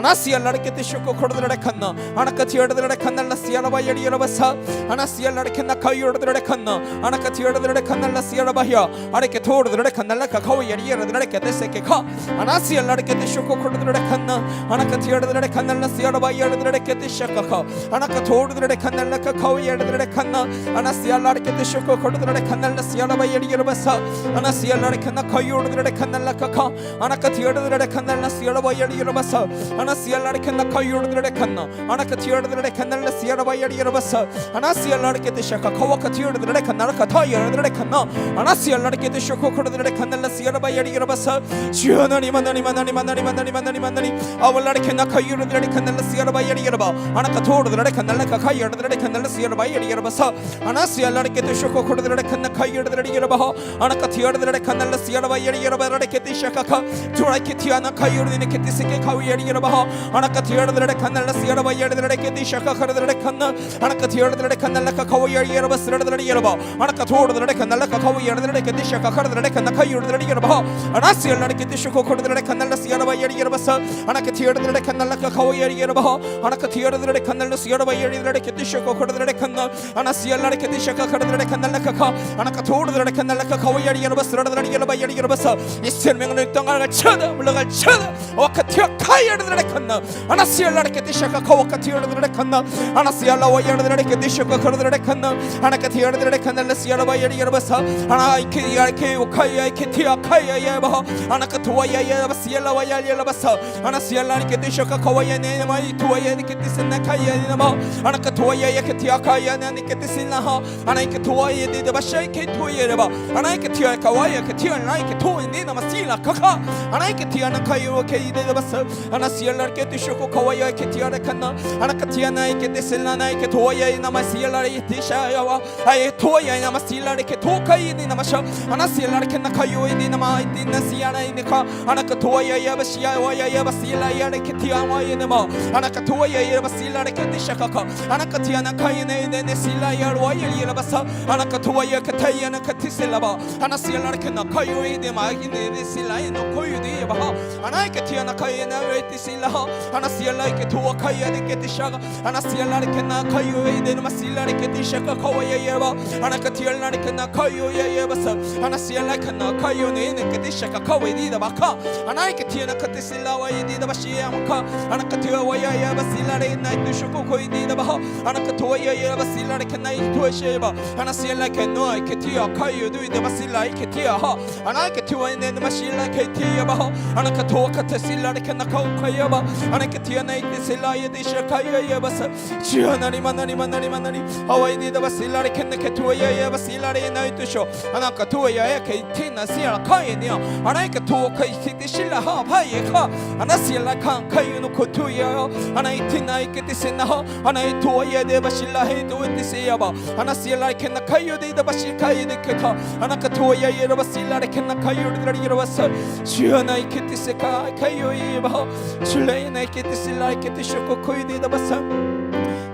anasia la ke shoko kodre kanna anaka tiere de kanna la siara ba yeri ro basa anasia la ke na khaw de kanna anaka tiere de kanna la siara ba ya anaka thor de kanna la ka khaw yeri ro de ke se ke kha anasia la ke shoko kodre kanna anaka tiere de kanna la siara ba yeri de ke shaka kha anaka thor de kanna la ka khaw yeri de kanna anasia la ke shoko kodre kanna la siara ba yeri ro basa anasia la ke na khaw de kanna la ka kha anaka tiere de kanna la siara ba yeri ro basa anasia la ke na khaw de kanna anaka tiere de kanna la siara ba yeri ro basa anasia la ke shaka khaw ka tiere de kanna ka tha yeri de kanna anasia la ke shoko kodre kanna la siara ba yeri ro basa chianani manani manani manani manani manani manani awala ke na khaw de kanna la siara ba yeri ro ba anaka thor de kanna la ka kha yeri de kanna la siara ba yeri ro basa anasia la ke shoko kodre kanna khaw de ro ba anaka tiere de kanna la siara ba yeri ro ba ke shaka kha thora ke tiana khaw de ke se ke khaw yeri ro ba anaka tiere de kanna la siara ba yeri de ke shaka kha de kanna anaka tiere de kanna la ka khaw yeri ro ba sra de ro ba anaka thor de kanna la ka khaw yeri de ke shaka kha de kanna khaw de ro ba anasia la ke shoko kodre kanna la siara ba yeri ro ba sa anaka tiere de kanna la ka khaw yeri ro ba anaka tiere de kanna la siara ba yeri de ke shoko kodre kanna anasia la ke shaka kha de kanna la ka kha anaka thor de kanna la ka khaw yeri ro ba sra de ro ba yeri ro ba sa 이셀명을 땅을 쳐다 물러갈 쳐다 와카티아 카이어를 칸나 아나시알라를 케티샤카 카와카티어를 칸나 아나시알라 와이어를 케티샤카 카르를 칸나 아나카티어를 칸나 시알바 여리여바사 아나이케야케 오카이야 케티아 카이야 바 아나카토와야 바시알라 와야리라바사 아나시알라 케티샤카 카와야네 마이 토와야 케티스나 카이야 마 아나카토와야 케티아 카이야 나니 케티스나하 아나이케토와야 데바샤이 케토야바 아나이케티아 카와야 케티아 나이케 토니 나마시라 카카 아나이케티아나 카이오 케이데 바사 아나시알라 케티쇼코 카와야 케티아라 칸나 아나카티아 나이케 데셀라 나이케 토와야 나마시알라 이티샤야와 아예 토와야 나마시알라 케 토카이니 나마샤 아나시알라 케나 카이오이니 나마이티 나시아나 이니카 아나카 토와야 야바시야 와야 야바시라 야레 케티아 와야 나마 아나카 토와야 야바시라 케티샤카카 아나카티아나 카이네 네네시라 야 와야 야바사 아나카 토와야 케타이아나 카티셀라바 아나시알라 케나 카이오이니 마이네 네실라이 노 코유디 바 아나이케티아나 카이나 웨티실라 아나시알라 케 토와 카이아 데케티샤가 아나시알라 케나 카이오이니 나마시라 케티샤카 카와야 야바 아나카티알라 케나 카이오야 야바사 아나시알라 케나 카이오니 네케티샤카 카와이디 바카 아나이케티아나 카티실라 와이디 바시야 마카 아나카티와 와야 야바실라 나이트 쇼코 코이디 바 아나카토야 야바실라 케나 이토시바 아나시알라 케노 케티아 카이오디 바실라 케티아 하 아나이케티와 네 마실라 케티아 바 아나카토와 카티실라 케나 카오카야 바 아나케티아 나이트 실라 예디샤 카이야 야바사 지하나리 마나리 마나리 마나리 하와이디 바실라 케나 케토야 야바실라 나이트 쇼 아나카토야 케티나 시라 카이니야 아나이케토와 카이티 실라 하 파이카 아나실라 칸 카이노 코토야 아나이티나 이케티세나 아나이토야 데바실라 헤도 에티세야바 아나실라 케나 카이오디 바실 카이네 케카 아나카토야 예바실라 케나 카이오디 예바사 지하나 이케티세카 카이오이바 줄레이나 이케티실라 이케티쇼코 코이디 바사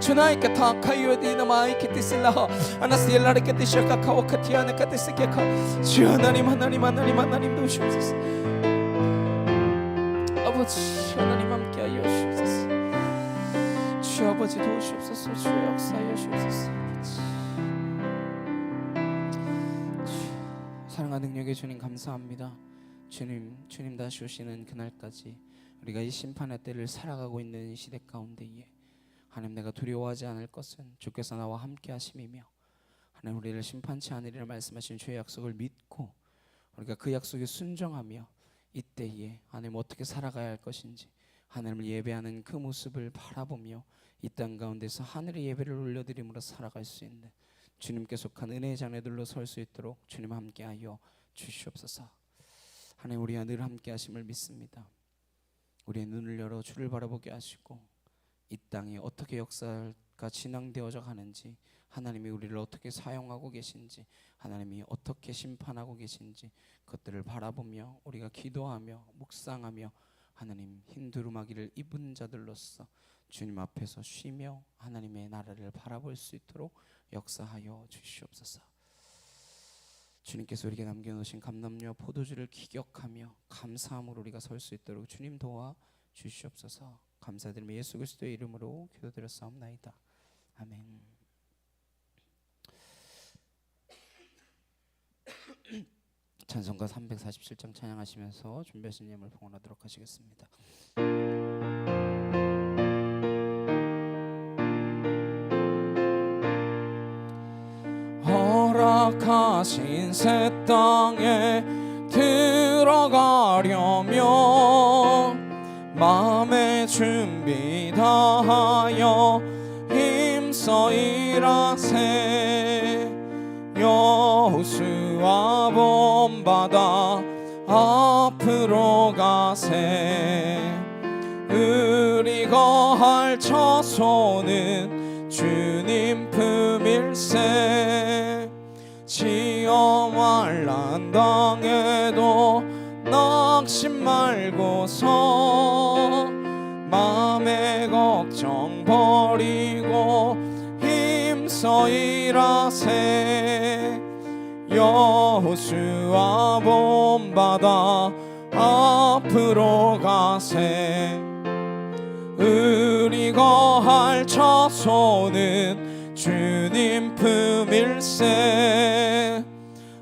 주나이케 타 카이오디 나마이 케티실라 아나실라 이케티쇼카 카와카티아나 카티세케카 지하나님 하나님 하나님 하나님 도우시옵소서 아버지 하나님 함께하여 주옵소서 주 아버지 도우시옵소서 주의 역사하여 주옵소서 사랑하는 능력의 주님 감사합니다. 주님 다시 오시는 그날까지 우리가 이 심판의 때를 살아가고 있는 시대 가운데에 하나님 내가 두려워하지 않을 것은 주께서 나와 함께 하심이며 하나님 우리를 심판치 않으리라 말씀하신 주의 약속을 믿고 우리가 그 약속에 순종하며 이때에 하나님 어떻게 살아가야 할 것인지 하나님을 예배하는 그 모습을 바라보며 이 땅 가운데서 하늘의 예배를 올려드림으로 살아갈 수 있는 주님께 속한 은혜의 자녀들로 설 수 있도록 주님 함께하여 주시옵소서. 하나님, 우리와 늘 함께하심을 믿습니다. 우리의 눈을 열어 주를 바라보게 하시고 이 땅이 어떻게 역사가 진행되어져 가는지, 하나님이 우리를 어떻게 사용하고 계신지, 하나님이 어떻게 심판하고 계신지 그것들을 바라보며 우리가 기도하며 묵상하며 하나님 흰 두루마기를 입은 자들로서 주님 앞에서 쉬며 하나님의 나라를 바라볼 수 있도록 역사하여 주시옵소서. 주님께서 우리에게 남겨놓으신 감람유와 포도주를 기억하며 감사함으로 우리가 설 수 있도록 주님 도와 주시옵소서. 감사드리며 예수 그리스도의 이름으로 기도드렸사옵나이다. 아멘. 찬송가 347장 찬양하시면서 준비하신 예물 봉헌하도록 하시겠습니다. 허락하신 새 땅에 들어가려면 마음의 준비 다하여 힘써 일하세. 여호수아 본받아 앞으로 가세. 의리 거할 처소는 주님 품일세. 시험 환난 당해도 낙심 말고서 마음의 걱정 버리고 힘써 일하세. 여호수아 본받아 앞으로 가세. 의리 거할 처소는 주님 품일세.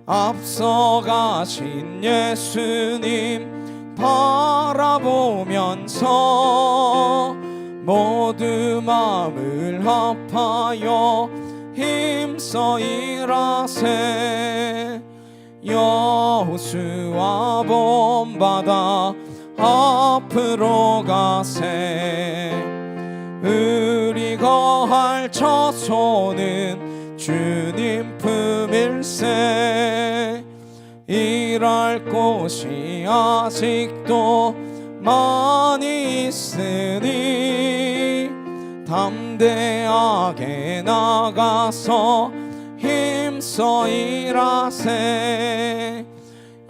앞서가신 예수님 바라보면서 모두 마음을 합하여 힘써 일하세. 여호수아 본받아 앞으로 가세. 의리 거할 처소는 주님 품일세. 일할 곳이 아직도 많이 있으니 담대하게 나가서 힘써 일하세.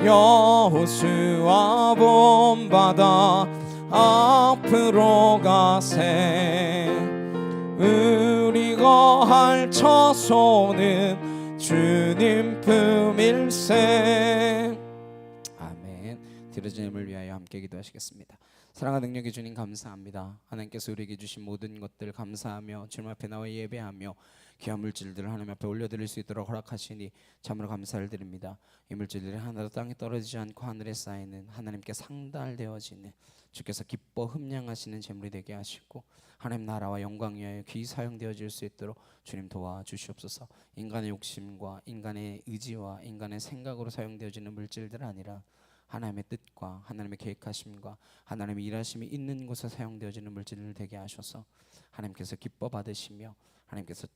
여호수아 본받아 앞으로 가세. 의리 거할 처소는 주님 품일세. 아멘. 드려진 힘을 위하여 함께 기도하시겠습니다. 사랑과 능력의 주님 감사합니다. 하나님께서 우리에게 주신 모든 것들 감사하며 주님 앞에 나와 예배하며 귀한 물질들을 하나님 앞에 올려드릴 수 있도록 허락하시니 참으로 감사를 드립니다. 이 물질들이 하나도 땅에 떨어지지 않고 하늘에 쌓이는 하나님께 상달되어지는 주께서 기뻐 흠량하시는 재물이 되게 하시고 하나님 나라와 영광 위하여 귀히 사용되어질 수 있도록 주님 도와주시옵소서. 인간의 욕심과 인간의 의지와 인간의 생각으로 사용되어지는 물질들 아니라 하나님의 뜻과 하나님의 계획하심과 하나님의 일하심이 있는 곳에 사용되어지는 물질을 되게 하셔서 하나님께서 기뻐 받으시며 하나님께서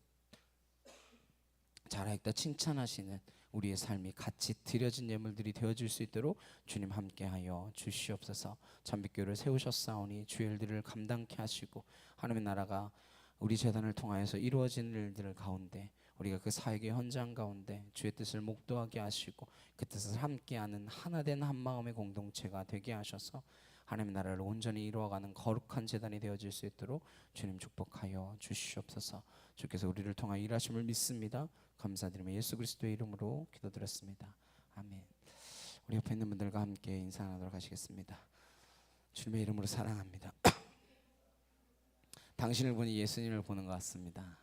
잘하였다 칭찬하시는 우리의 삶이 같이 드려진 예물들이 되어질 수 있도록 주님 함께하여 주시옵소서. 참빛교회를 세우셨사오니 주의 일들을 감당케 하시고 하나님의 나라가 우리 재단을 통하여서 이루어진 일들 가운데 우리가 그 사역의 현장 가운데 주의 뜻을 목도하게 하시고 그 뜻을 함께하는 하나된 한마음의 공동체가 되게 하셔서 하나님의 나라를 온전히 이루어가는 거룩한 재단이 되어질 수 있도록 주님 축복하여 주시옵소서. 주께서 우리를 통하여 일하심을 믿습니다. 감사드리며 예수 그리스도의 이름으로 기도드렸습니다. 아멘. 우리 옆에 있는 분들과 함께 인사 나누도록 하시겠습니다. 주님의 이름으로 사랑합니다. 당신을 보니 예수님을 보는 것 같습니다.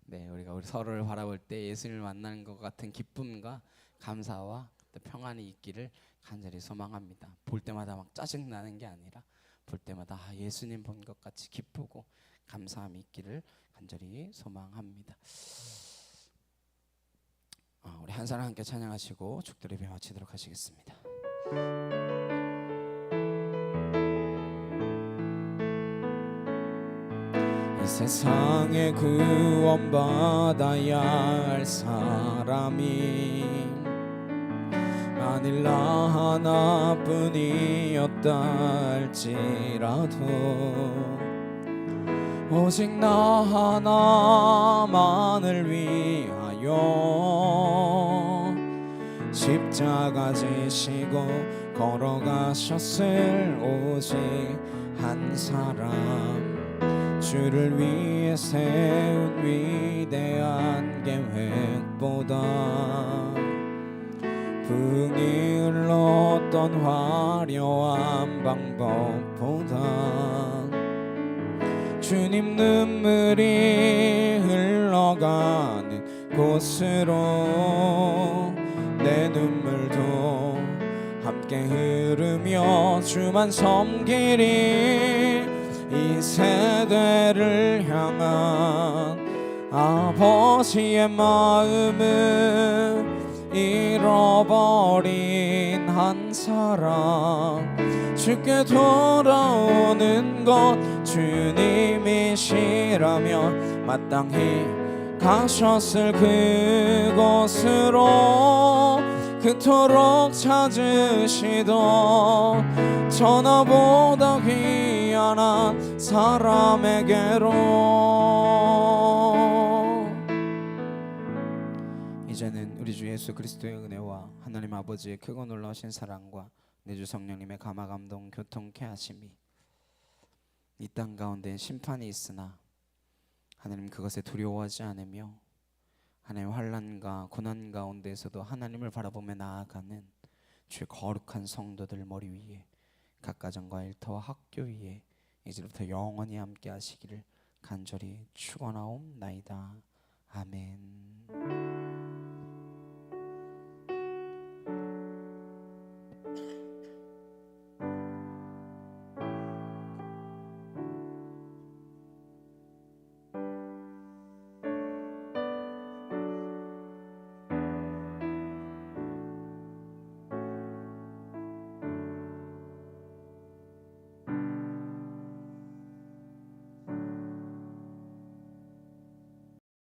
네, 우리 서로를 바라볼 때 예수님을 만나는 것 같은 기쁨과 감사와 평안이 있기를 간절히 소망합니다. 볼 때마다 막 짜증 나는 게 아니라 볼 때마다 예수님 본 것 같이 기쁘고 감사함이 있기를 간절히 소망합니다. 우리 한 사람 함께 찬양하시고 축도 예배 마치도록 하시겠습니다. 세상에 구원받아야 할 사람이 만일 나 하나뿐이었다 할지라도 오직 나 하나만을 위하여 십자가 지시고 걸어가셨을 오직 한 사람 주를 위해 세운 위대한 계획보다 풍이 흘렀던 화려한 방법보다 주님 눈물이 흘러가는 곳으로 내 눈물도 함께 흐르며 주만 섬기리 이 세대를 향한 아버지의 마음은 잃어버린 한 사람 주께 돌아오는 것 주님이시라면 마땅히 가셨을 그곳으로 그토록 찾으시던 전화보다 귀한 한 사람에게로 이제는 우리 주 예수 그리스도의 은혜와 하나님 아버지의 크고 놀라우신 사랑과 내 주 성령님의 감화 감동 교통케 하심이 이 땅 가운데 심판이 있으나 하나님 그것에 두려워하지 않으며 하나님 환난과 고난 가운데에서도 하나님을 바라보며 나아가는 주의 거룩한 성도들 머리 위에 각 가정과 일터와 학교 위에 이제부터 영원히 함께 하시기를 간절히 축원하옵나이다. 아멘.